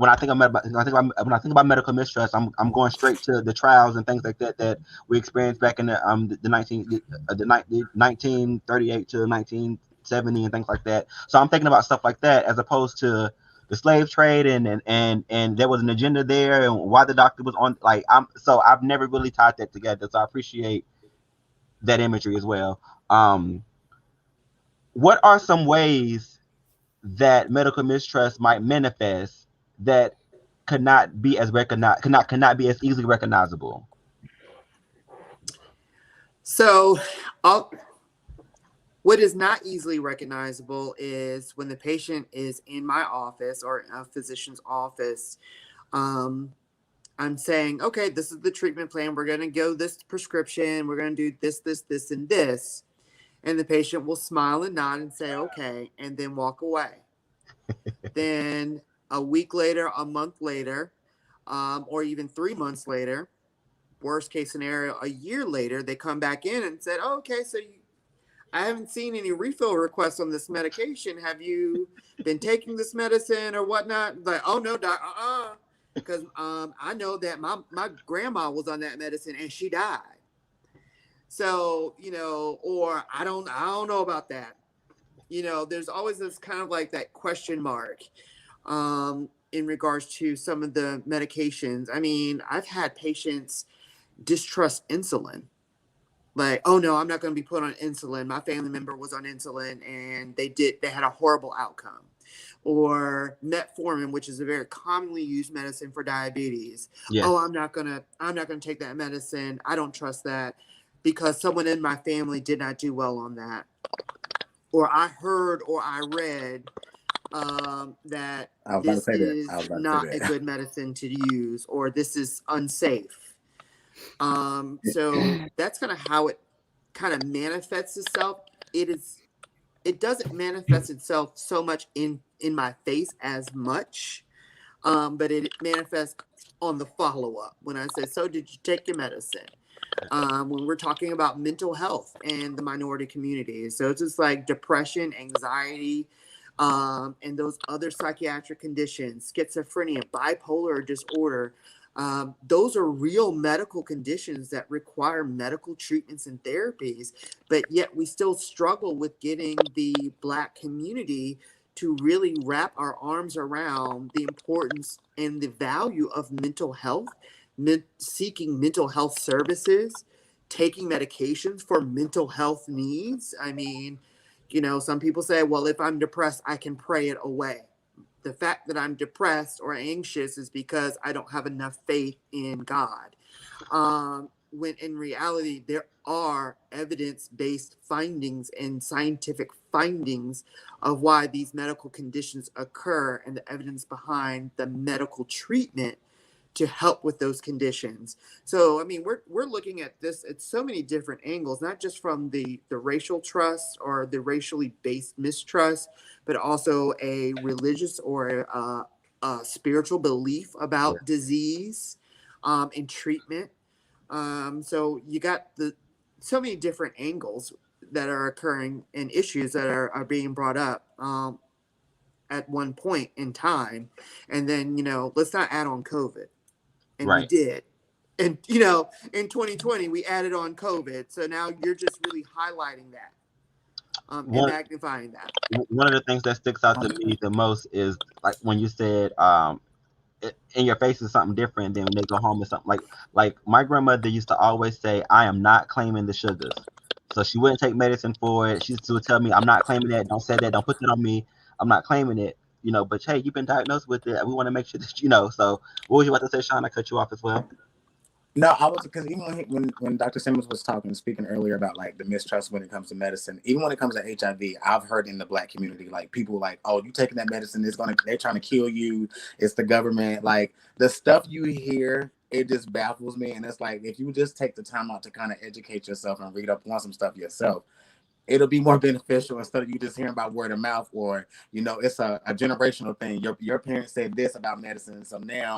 I think about medical mistrust, I'm going straight to the trials and things like that we experienced back in the 1938 to 1970 and things like that. So I'm thinking about stuff like that as opposed to the slave trade and there was an agenda there and why the doctor was on like I've never really tied that together. So I appreciate that imagery as well. What are some ways that medical mistrust might manifest that could not be as cannot be as easily recognizable? So, what is not easily recognizable is when the patient is in my office or a physician's office. I'm saying, okay, this is the treatment plan. We're going to go this prescription. We're going to do this, this, this, and this. And the patient will smile and nod and say, okay, and then walk away. Then a week later, a month later, or even 3 months later, worst case scenario, a year later, they come back in and said, oh, okay, so I haven't seen any refill requests on this medication. Have you been taking this medicine or whatnot? Like, oh no, doc, because I know that my grandma was on that medicine and she died. So, or I don't know about that. There's always this kind of like that question mark in regards to some of the medications. I mean, I've had patients distrust insulin. Like, oh no, I'm not going to be put on insulin. My family member was on insulin and they had a horrible outcome. Or metformin, which is a very commonly used medicine for diabetes. Yes. Oh, I'm not gonna take that medicine. I don't trust that because someone in my family did not do well on that. Or I heard or I read that this is not a good medicine to use, or this is unsafe. So that's kind of how it kind of manifests itself. It doesn't manifest itself so much in my face as much, but it manifests on the follow-up when I say, so did you take your medicine? When we're talking about mental health and the minority community. So it's just like depression, anxiety, and those other psychiatric conditions, schizophrenia, bipolar disorder. Those are real medical conditions that require medical treatments and therapies, but yet we still struggle with getting the Black community to really wrap our arms around the importance and the value of mental health, seeking mental health services, taking medications for mental health needs. I mean, some people say, well, if I'm depressed, I can pray it away. The fact that I'm depressed or anxious is because I don't have enough faith in God. When in reality, there are evidence-based findings and scientific findings of why these medical conditions occur and the evidence behind the medical treatment to help with those conditions. So, I mean, we're looking at this at so many different angles, not just from the racial trust or the racially based mistrust, but also a religious or a spiritual belief about disease and treatment. So you got so many different angles that are occurring and issues that are being brought up at one point in time. And then, let's not add on COVID. And we did. And, in 2020, we added on COVID. So now you're just really highlighting that and magnifying that. One of the things that sticks out to me the most is like when you said in your face is something different than when they go home or something. Like my grandmother used to always say, I am not claiming the sugars. So she wouldn't take medicine for it. She used to tell me, I'm not claiming that. Don't say that. Don't put that on me. I'm not claiming it. But hey, you've been diagnosed with it. We want to make sure that you know. So what was you about to say, Sean? I cut you off as well. No, I was, because even when Dr. Simmons was speaking earlier about like the mistrust when it comes to medicine, even when it comes to HIV, I've heard in the Black community, like people like, oh, you taking that medicine, they're trying to kill you. It's the government. Like the stuff you hear, it just baffles me. And it's like, if you just take the time out to kind of educate yourself and read up on some stuff yourself, it'll be more beneficial instead of you just hearing about word of mouth, or, it's a generational thing. Your parents said this about medicine. So now,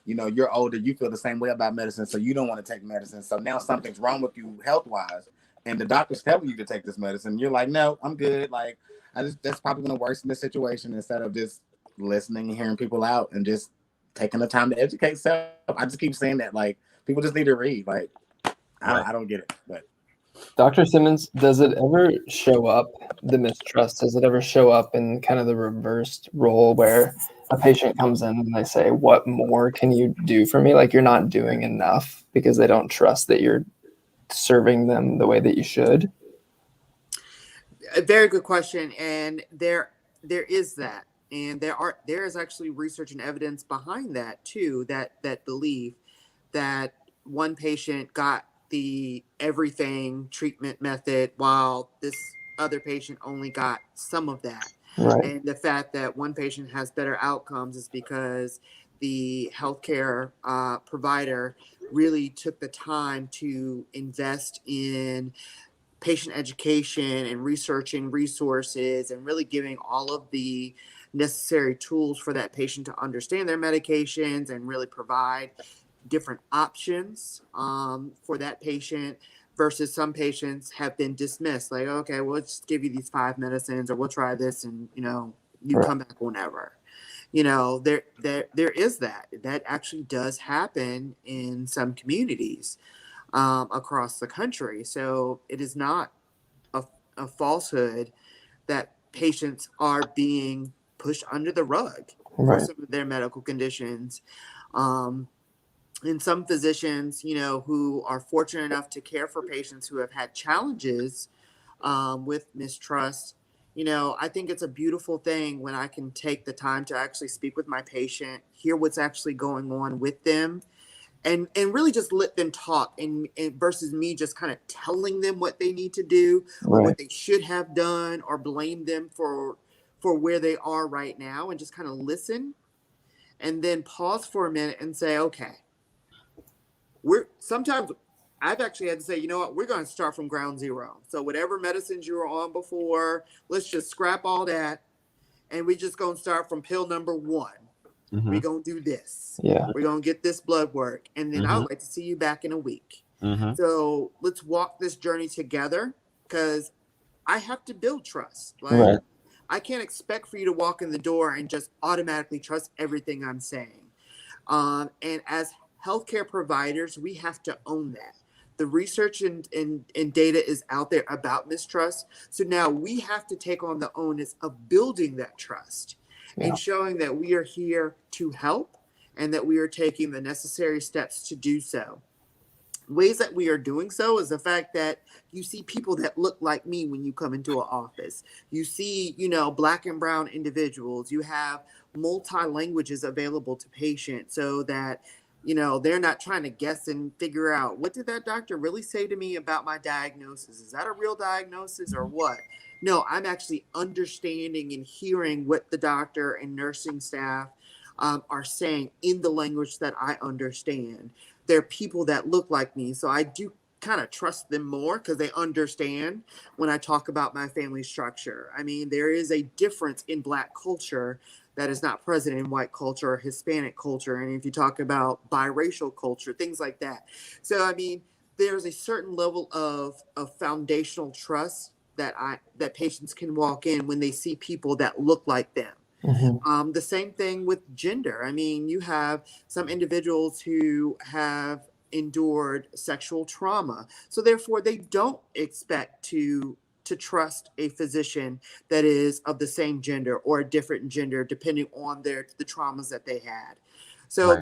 you're older, you feel the same way about medicine. So you don't want to take medicine. So now something's wrong with you health-wise. And the doctor's telling you to take this medicine. You're like, no, I'm good. Like, that's probably going to worsen the situation instead of just listening and hearing people out and just taking the time to educate self. I just keep saying that, like, people just need to read. Like, I don't get it, but. Dr. Simmons, does it ever show up, the mistrust, does it ever show up in kind of the reversed role where a patient comes in and they say, what more can you do for me? Like, you're not doing enough, because they don't trust that you're serving them the way that you should. A very good question, and there is that, and there is actually research and evidence behind that too, that believe that one patient got the everything treatment method while this other patient only got some of that. Right. And the fact that one patient has better outcomes is because the healthcare provider really took the time to invest in patient education and researching resources and really giving all of the necessary tools for that patient to understand their medications and really provide different options for that patient, versus some patients have been dismissed, like, okay, we'll just give you these 5 medicines, or we'll try this, and you Right. come back whenever. There is that actually does happen in some communities across the country. So it is not a falsehood that patients are being pushed under the rug for Right. some of their medical conditions. And some physicians, who are fortunate enough to care for patients who have had challenges with mistrust, I think it's a beautiful thing when I can take the time to actually speak with my patient, hear what's actually going on with them, and really just let them talk, and versus me just kind of telling them what they need to do or Right. what they should have done, or blame them for where they are right now, and just kind of listen and then pause for a minute and say, okay, sometimes I've actually had to say, you know what, we're going to start from ground zero. So whatever medicines you were on before, let's just scrap all that, and we just going to start from pill number 1. Mm-hmm. We're going to do this. Yeah. We're going to get this blood work. And then I would like to see you back in a week. Mm-hmm. So let's walk this journey together, because I have to build trust. Like, Right. I can't expect for you to walk in the door and just automatically trust everything I'm saying. And as healthcare providers, we have to own that. The research and data is out there about mistrust. So now we have to take on the onus of building that trust and showing that we are here to help and that we are taking the necessary steps to do so. Ways that we are doing so is the fact that you see people that look like me when you come into an office. You see, black and brown individuals. You have multi languages available to patients, so that they're not trying to guess and figure out, what did that doctor really say to me about my diagnosis? Is that a real diagnosis or what? No, I'm actually understanding and hearing what the doctor and nursing staff are saying in the language that I understand. They're people that look like me, so I do kind of trust them more because they understand when I talk about my family structure. I mean, there is a difference in Black culture that is not present in white culture or Hispanic culture. And if you talk about biracial culture, things like that. So, I mean, there's a certain level of foundational trust that patients can walk in when they see people that look like them. Mm-hmm. The same thing with gender. I mean, you have some individuals who have endured sexual trauma, so therefore they don't expect to trust a physician that is of the same gender or a different gender, depending on the traumas that they had. So Right.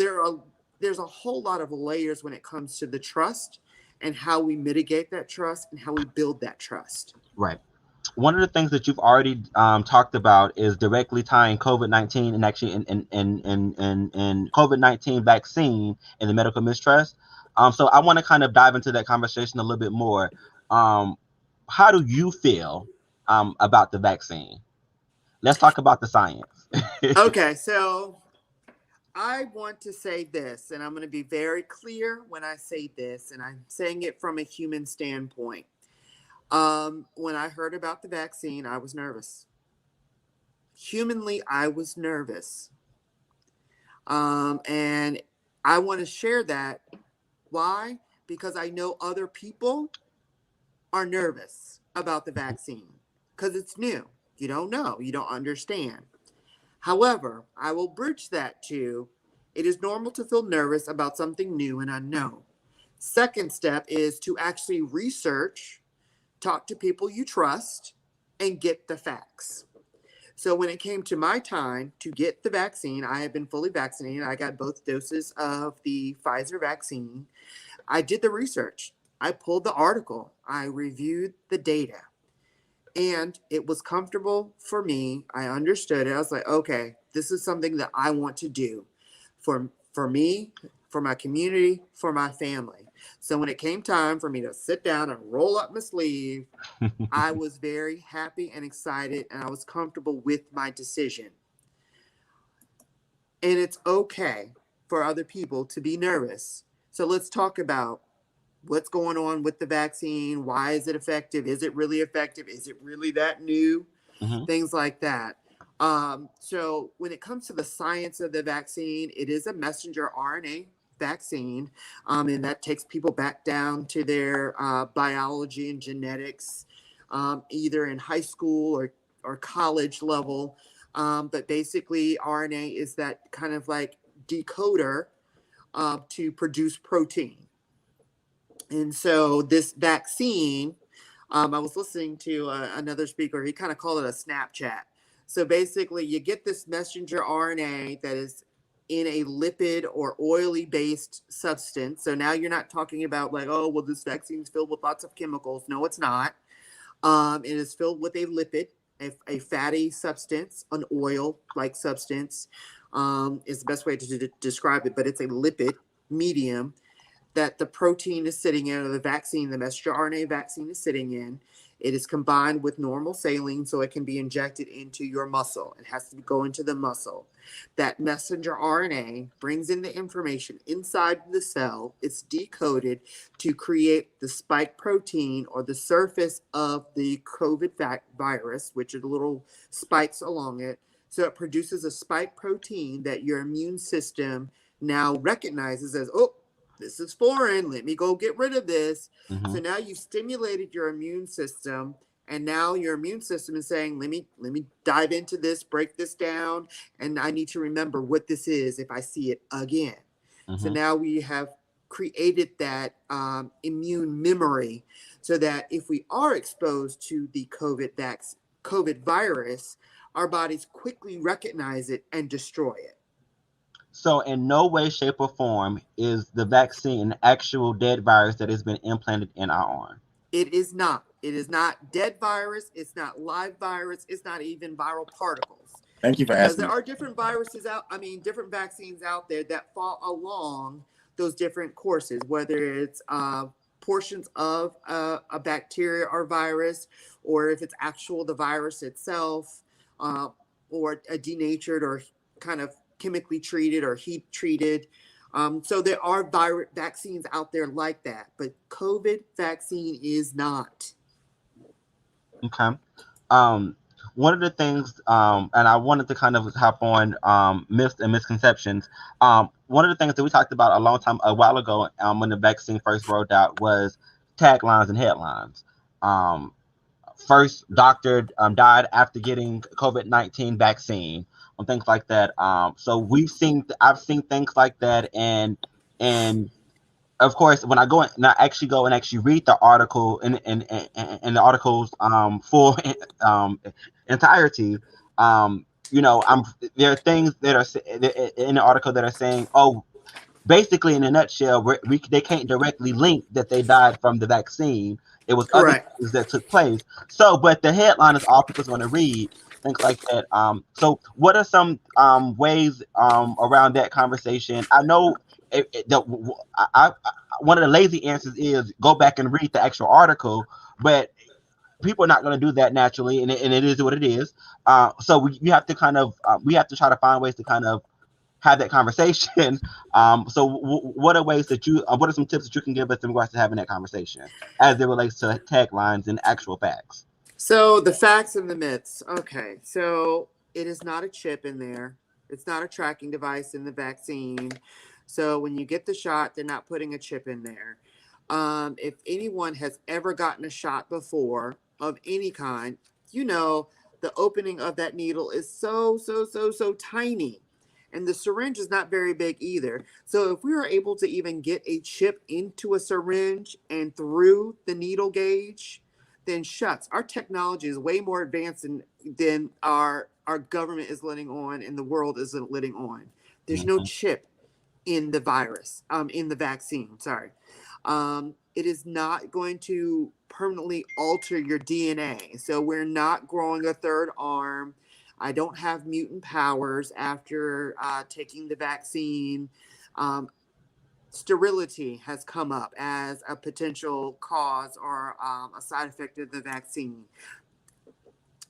there's a whole lot of layers when it comes to the trust and how we mitigate that trust and how we build that trust. Right. One of the things that you've already talked about is directly tying COVID-19 and actually in COVID-19 vaccine and the medical mistrust. So I want to kind of dive into that conversation a little bit more. How do you feel about the vaccine? Let's talk about the science. Okay, so I want to say this, and I'm going to be very clear when I say this, and I'm saying it from a human standpoint. When I heard about the vaccine, I was nervous. Humanly, I was nervous. And I want to share that. Why? Because I know other people are nervous about the vaccine because it's new. You don't know, you don't understand. However, I will bridge that to, it is normal to feel nervous about something new and unknown. Second step is to actually research, talk to people you trust, and get the facts. So when it came to my time to get the vaccine, I have been fully vaccinated. I got both doses of the Pfizer vaccine. I did the research. I pulled the article. I reviewed the data. And it was comfortable for me. I understood it. I was like, okay, this is something that I want to do for me, for my community, for my family. So when it came time for me to sit down and roll up my sleeve, I was very happy and excited, and I was comfortable with my decision. And it's okay for other people to be nervous. So let's talk about what's going on with the vaccine. Why is it effective? Is it really effective? Is it really that new? Mm-hmm. Things like that. So when it comes to the science of the vaccine, it is a messenger RNA vaccine, and that takes people back down to their biology and genetics, either in high school or college level. But basically, RNA is that kind of like decoder to produce protein. And so this vaccine, I was listening to another speaker. He kind of called it a Snapchat. So basically, you get this messenger RNA that is in a lipid or oily based substance. So now you're not talking about like, oh, well, this vaccine's filled with lots of chemicals. No, it's not. It is filled with a lipid, a fatty substance, an oil like substance is the best way to describe it, but it's a lipid medium that the protein is sitting in, or the vaccine, the messenger RNA vaccine is sitting in. It is combined with normal saline so it can be injected into your muscle. It has to go into the muscle. That messenger RNA brings in the information inside the cell. It's decoded to create the spike protein or the surface of the COVID virus, which are the little spikes along it. So it produces a spike protein that your immune system now recognizes as, oh, this is foreign. Let me go get rid of this. Mm-hmm. So now you've stimulated your immune system, and now your immune system is saying, let me dive into this, break this down, and I need to remember what this is if I see it again. Mm-hmm. So now we have created that immune memory so that if we are exposed to the COVID virus, our bodies quickly recognize it and destroy it. So in no way, shape, or form is the vaccine an actual dead virus that has been implanted in our arm. It is not. It is not dead virus. It's not live virus. It's not even viral particles. Thank you for Because asking. there are different viruses different vaccines out there that fall along those different courses, whether it's portions of a bacteria or virus, or if it's the virus itself, or a denatured or kind of chemically treated or heat treated. So there are vaccines out there like that, but COVID vaccine is not. Okay. One of the things, and I wanted to kind of hop on myths and misconceptions. One of the things that we talked about a while ago, when the vaccine first rolled out, was taglines and headlines. First doctor died after getting COVID-19 vaccine, and things like that. So I've seen things like that, and of course, when I go and I actually go and actually read the article and the articles full entirety, there are things that are in the article that are saying, oh, basically in a nutshell, they can't directly link that they died from the vaccine. It was other Correct. things that took place. So, but the headline is all people's going to read, things like that. So what are some ways around that conversation? I know one of the lazy answers is go back and read the actual article, but people are not going to do that naturally, and it is what it is. So we have to try to find ways to kind of have that conversation. So what are ways that what are some tips that you can give us in regards to having that conversation as it relates to taglines and actual facts? So the facts and the myths. Okay, so it is not a chip in there. It's not a tracking device in the vaccine. So when you get the shot, they're not putting a chip in there. If anyone has ever gotten a shot before of any kind, the opening of that needle is so tiny. And the syringe is not very big either. So if we were able to even get a chip into a syringe and through the needle gauge, then shucks, our technology is way more advanced than our our government is letting on and the world isn't letting on. There's no chip in the virus, in the vaccine, sorry. It is not going to permanently alter your DNA. So we're not growing a third arm. I don't have mutant powers after taking the vaccine. Sterility has come up as a potential cause or a side effect of the vaccine.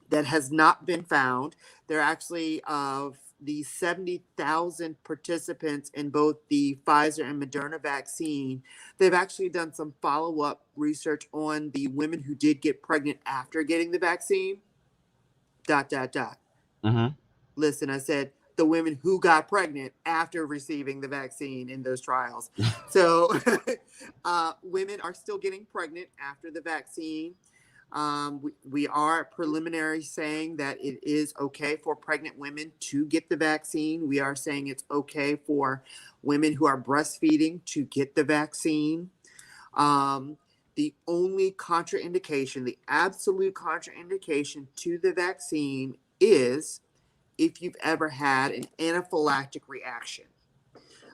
That has not been found. There actually, of the 70,000 participants in both the Pfizer and Moderna vaccine, they've actually done some follow-up research on the women who did get pregnant after getting the vaccine. ... Listen, I said the women who got pregnant after receiving the vaccine in those trials. So women are still getting pregnant after the vaccine. We are preliminary saying that it is okay for pregnant women to get the vaccine. We are saying it's okay for women who are breastfeeding to get the vaccine. The only contraindication, the absolute contraindication to the vaccine is if you've ever had an anaphylactic reaction.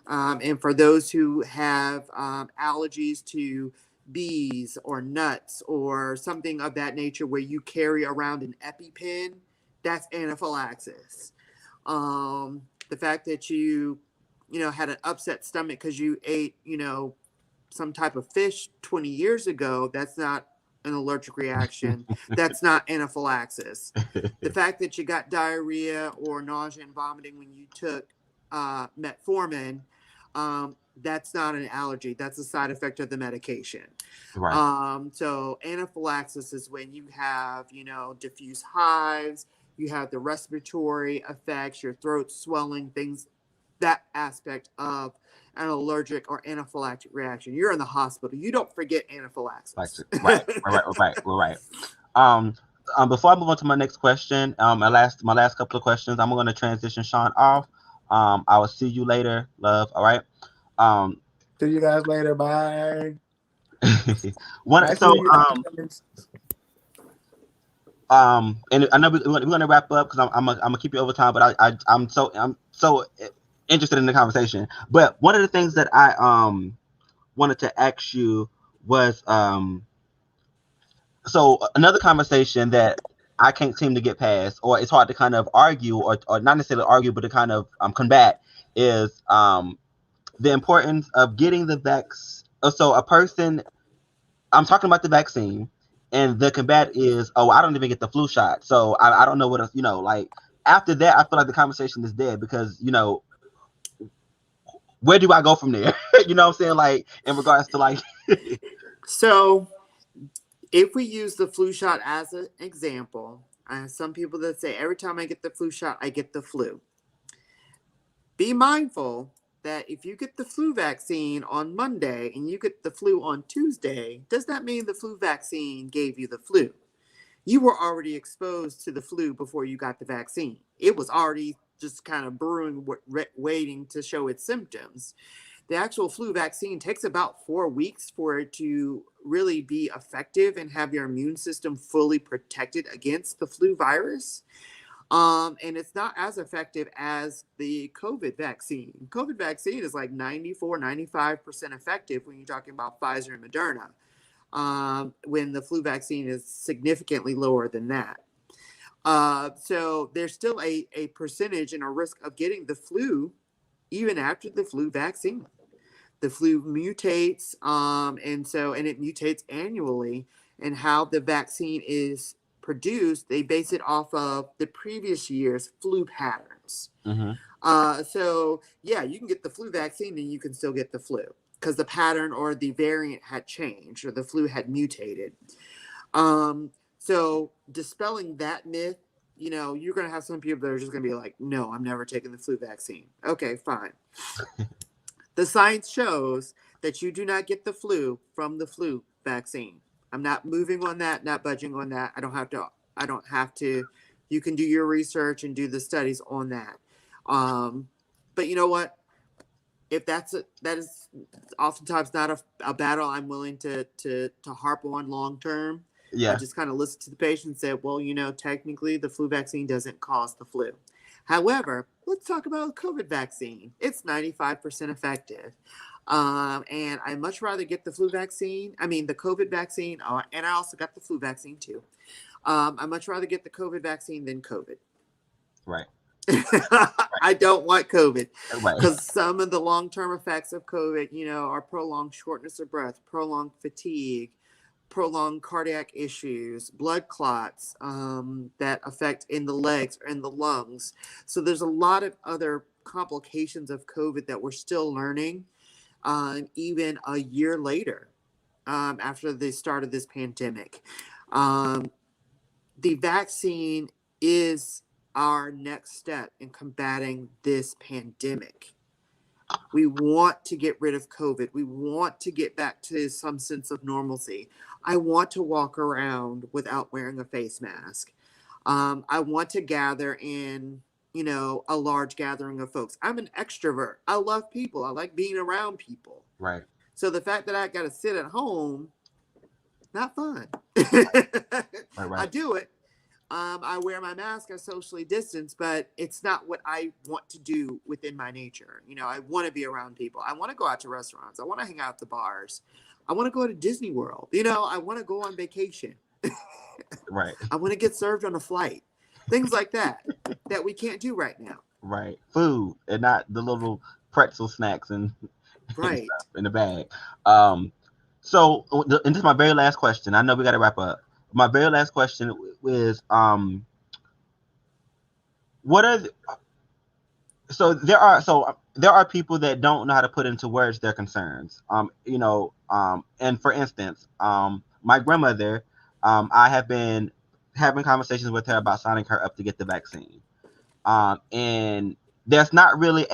And for those who have allergies to bees or nuts or something of that nature where you carry around an EpiPen, that's anaphylaxis. The fact that you had an upset stomach because you ate, some type of fish 20 years ago, that's not an allergic reaction. That's not anaphylaxis. The fact that you got diarrhea or nausea and vomiting when you took metformin, that's not an allergy. That's a side effect of the medication. Right. So anaphylaxis is when you have, diffuse hives, you have the respiratory effects, your throat swelling, things, that aspect of an allergic or anaphylactic reaction. You're in the hospital. You don't forget anaphylaxis. Right. Before I move on to my next question, my last couple of questions, I'm going to transition Sean off. I will see you later, love. All right. See you guys later. Bye. One. So and I know we're gonna wrap up because I'm gonna keep you over time, but I'm so interested in the conversation. But one of the things that I wanted to ask you was so another conversation that I can't seem to get past, or it's hard to kind of argue, or not necessarily argue, but to kind of combat is the importance of getting the vaccine. So a person, I'm talking about the vaccine, and the combat is, oh, I don't even get the flu shot, so I don't know what else, like after that, I feel like the conversation is dead because where do I go from there? You know what I'm saying? Like in regards to like. So if we use the flu shot as an example, I have some people that say every time I get the flu shot, I get the flu. Be mindful that if you get the flu vaccine on Monday and you get the flu on Tuesday, does that mean the flu vaccine gave you the flu? You were already exposed to the flu before you got the vaccine. It was already just kind of brewing, waiting to show its symptoms. The actual flu vaccine takes about 4 weeks for it to really be effective and have your immune system fully protected against the flu virus. And it's not as effective as the COVID vaccine. COVID vaccine is like 94, 95% effective when you're talking about Pfizer and Moderna, when the flu vaccine is significantly lower than that. So there's still a percentage and a risk of getting the flu even after the flu vaccine. The flu mutates, and it mutates annually. And how the vaccine is produced, they base it off of the previous year's flu patterns. So yeah, you can get the flu vaccine and you can still get the flu because the pattern or the variant had changed or the flu had mutated. So dispelling that myth, you're going to have some people that are just going to be like, no, I'm never taking the flu vaccine. Okay, fine. The science shows that you do not get the flu from the flu vaccine. I'm not moving on that, not budging on that. I don't have to. You can do your research and do the studies on that. But you know what? If that is oftentimes not a battle I'm willing to harp on long term. Yeah. I just kind of listened to the patient and said, well, technically the flu vaccine doesn't cause the flu. However, let's talk about COVID vaccine. It's 95% effective. And I much rather get the the COVID vaccine, and I also got the flu vaccine too. I much rather get the COVID vaccine than COVID. Right. I don't want COVID Right. because some of the long-term effects of COVID, are prolonged shortness of breath, prolonged fatigue, prolonged cardiac issues, blood clots that affect in the legs or in the lungs. So there's a lot of other complications of COVID that we're still learning, even a year later after the start of this pandemic. The vaccine is our next step in combating this pandemic. We want to get rid of COVID. We want to get back to some sense of normalcy. I want to walk around without wearing a face mask. I want to gather in, a large gathering of folks. I'm an extrovert. I love people. I like being around people. Right. So the fact that I got to sit at home, not fun. Right. I do it. I wear my mask, I socially distance, but it's not what I want to do within my nature. I want to be around people. I want to go out to restaurants. I want to hang out at the bars. I want to go to Disney World. I want to go on vacation. Right. I want to get served on a flight. Things like that we can't do right now. Right. Food and not the little pretzel snacks and Right. stuff in the bag. So, and this is my very last question. I know we got to wrap up. My very last question is, what are there are people that don't know how to put into words their concerns. And for instance, my grandmother, I have been having conversations with her about signing her up to get the vaccine. And there's not really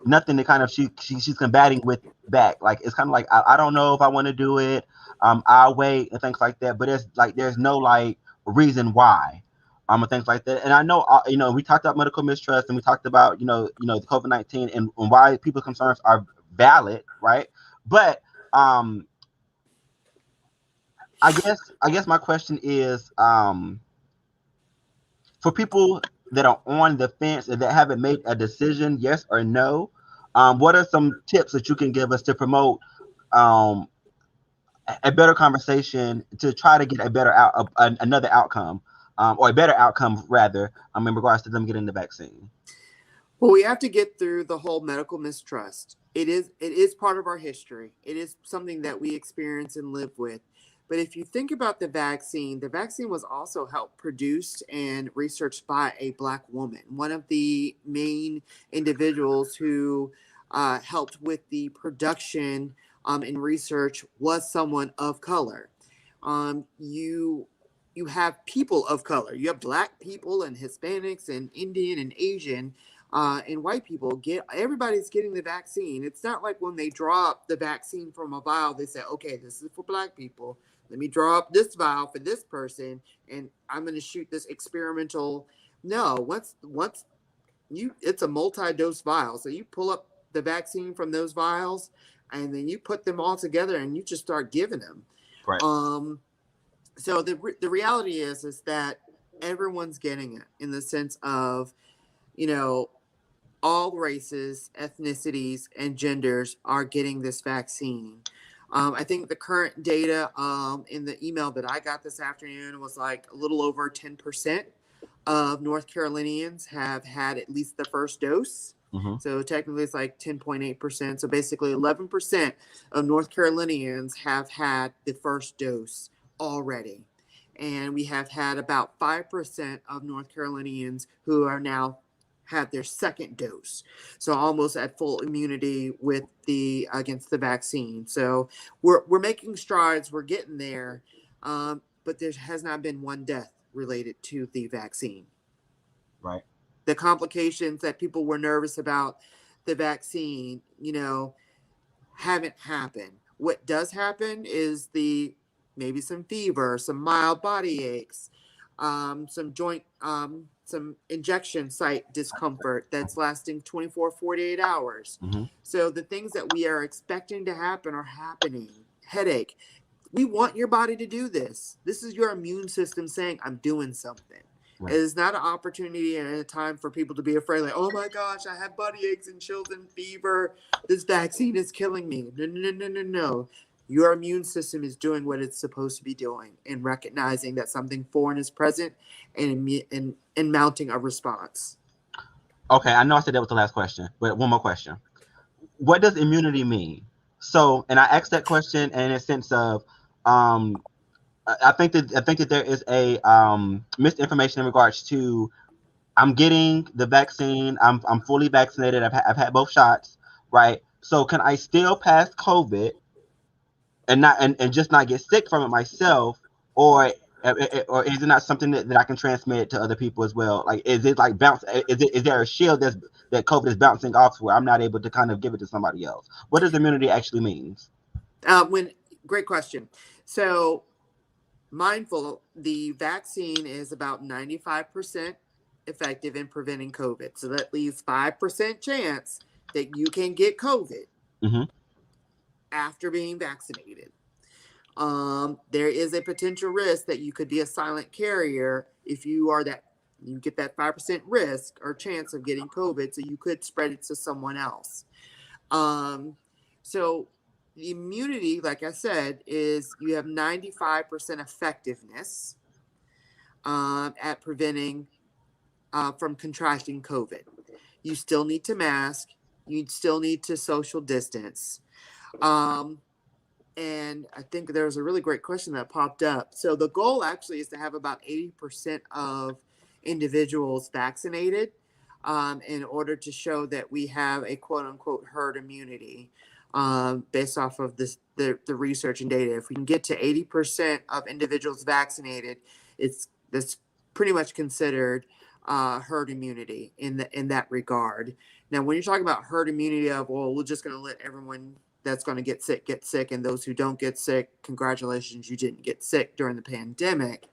nothing to kind of she's combating with back. Like it's kind of like I don't know if I want to do it. I'll wait and things like that. But there's no reason why. And things like that. And I know we talked about medical mistrust and we talked about the COVID-19 and why people's concerns are valid, right? But I guess my question is for people that are on the fence and that haven't made a decision, yes or no, what are some tips that you can give us to promote a better conversation to try to get another outcome, or a better outcome rather, in regards to them getting the vaccine? Well, we have to get through the whole medical mistrust. It is part of our history. It is something that we experience and live with. But if you think about the vaccine was also helped produced and researched by a Black woman. One of the main individuals who helped with the production and research was someone of color. You have people of color. You have Black people and Hispanics and Indian and Asian and white people. Everybody's getting the vaccine. It's not like when they drop the vaccine from a vial, they say, okay, this is for Black people. Let me draw up this vial for this person, and I'm going to shoot this experimental. No, it's a multi-dose vial. So you pull up the vaccine from those vials, and then you put them all together, and you just start giving them. Right. So the reality is that everyone's getting it in the sense of, all races, ethnicities, and genders are getting this vaccine. I think the current data in the email that I got this afternoon was like a little over 10% of North Carolinians have had at least the first dose. Mm-hmm. So technically it's like 10.8%. So basically 11% of North Carolinians have had the first dose already. And we have had about 5% of North Carolinians who are now had their second dose. So almost at full immunity with against the vaccine. So we're making strides, we're getting there. But there has not been one death related to the vaccine. Right. The complications that people were nervous about the vaccine, haven't happened. What does happen is maybe some fever, some mild body aches, some joint, some injection site discomfort that's lasting 24, 48 hours. Mm-hmm. So the things that we are expecting to happen are happening. Headache, We want your body to do this. This is your immune system saying, I'm doing something. Right. It is not an opportunity and a time for people to be afraid, like, oh my gosh, I have body aches and chills and fever. This vaccine is killing me. No, no, no, no, no. Your immune system is doing what it's supposed to be doing and recognizing that something foreign is present and mounting a response. Okay, I know I said that was the last question, but one more question. What does immunity mean? So, and I asked that question in a sense of, I think that there is a misinformation in regards to I'm getting the vaccine. I'm fully vaccinated. I've had both shots, right? So can I still pass COVID and not and just not get sick from it myself, or or is it not something that I can transmit to other people as well? Like, is it like bounce? Is there a shield that COVID is bouncing off where I'm not able to kind of give it to somebody else? What does immunity actually means? Great question. So mindful, the vaccine is about 95% effective in preventing COVID. So that leaves 5% chance that you can get COVID after being vaccinated. There is a potential risk that you could be a silent carrier if you are that. You get that 5% risk or chance of getting COVID, so you could spread it to someone else. So the immunity, like I said, is you have 95% effectiveness at preventing from contracting COVID. You still need to mask. You still need to social distance. And I think there's a really great question that popped up. So the goal actually is to have about 80% of individuals vaccinated in order to show that we have a quote unquote herd immunity based off of the research and data. If we can get to 80% of individuals vaccinated, that's pretty much considered herd immunity in that regard. Now, when you're talking about herd immunity of, well, we're just going to let everyone that's going to get sick, and those who don't get sick, congratulations, you didn't get sick during the pandemic.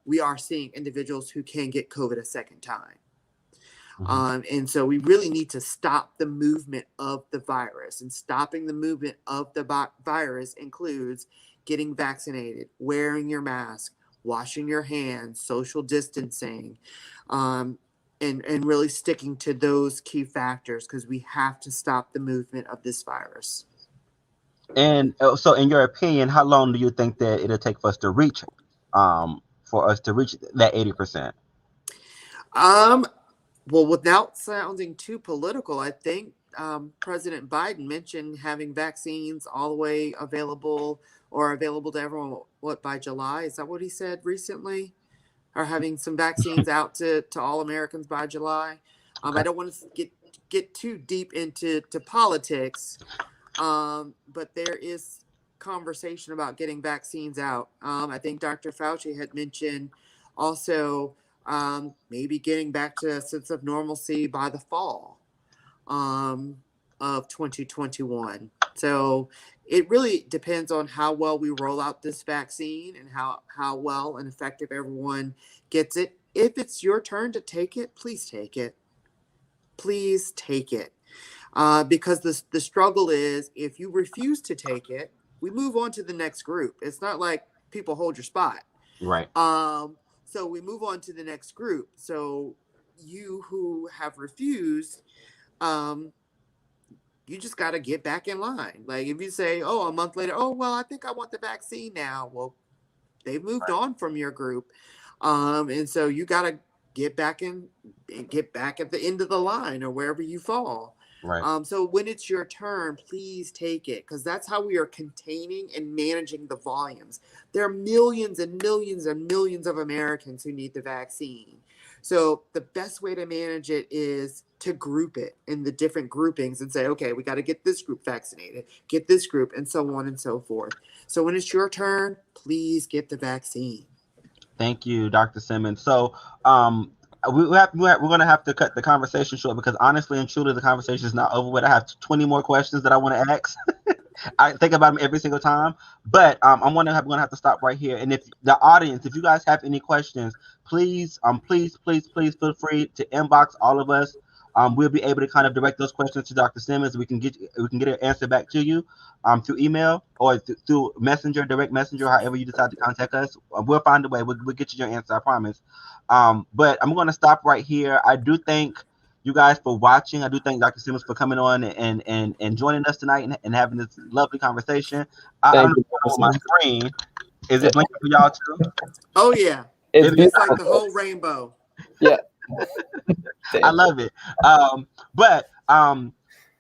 We are seeing individuals who can get COVID a second time. And so we really need to stop the movement of the virus, and stopping the movement of the virus includes getting vaccinated, wearing your mask, washing your hands, social distancing, and really sticking to those key factors, because we have to stop the movement of this virus. And so, in your opinion, how long do you think that it'll take for us to reach, that 80%? Well, without sounding too political, I think President Biden mentioned having vaccines all the way available to everyone, by July? Is that what he said recently? Or having some vaccines out to all Americans by July? Okay. I don't want to get too deep into politics, but there is conversation about getting vaccines out. I think Dr. Fauci had mentioned also maybe getting back to a sense of normalcy by the fall of 2021. So it really depends on how well we roll out this vaccine and how well and effective everyone gets it. If it's your turn to take it, please take it. Please take it. Because the struggle is, if you refuse to take it, we move on to the next group. It's not like people hold your spot. Right. So we move on to the next group. So you who have refused, you just got to get back in line. Like if you say, oh, a month later, oh, well, I think I want the vaccine now. Well, they've moved on from your group. And so you got to get back in and get back at the end of the line or wherever you fall. Right. So when it's your turn, please take it, because that's how we are containing and managing the volumes. There are millions and millions and millions of Americans who need the vaccine. So the best way to manage it is to group it in the different groupings and say, okay, we got to get this group vaccinated, get this group, and so on and so forth. So when it's your turn, please get the vaccine. Thank you, Dr. Simmons. So we're going to have to cut the conversation short, because honestly and truly, the conversation is not over with. I have 20 more questions that I want to ask. I think about them every single time, but I'm going to have to stop right here. And if the audience, if you guys have any questions, please feel free to inbox all of us we'll be able to kind of direct those questions to Dr. Simmons. We can get an answer back to you through email or through messenger, direct messenger, however you decide to contact us. We'll find a way. We'll get you your answer, I promise. But I'm going to stop right here. I do thank you guys for watching. I do thank Dr. Simmons for coming on and joining us tonight and having this lovely conversation. I don't know what's on my screen. Is it blinking for y'all too? Oh yeah, it's like the whole rainbow. Yeah. I love it. But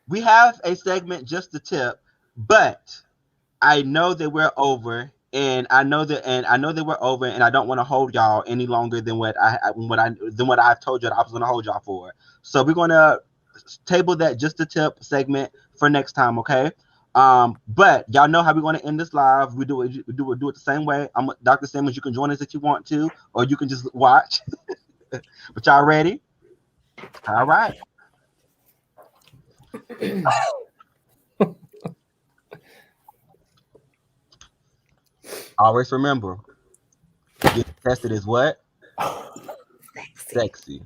we have a segment, just the tip, but I know that we're over, and I know that we're over, and I don't want to hold y'all any longer than what I've told you that I was going to hold y'all for. So we're going to table that just the tip segment for next time, okay? But y'all know how we're going to end this live. We do it the same way. Dr. Simmons. You can join us if you want to, or you can just watch. But y'all ready? All right. Always remember, getting tested is what? Sexy.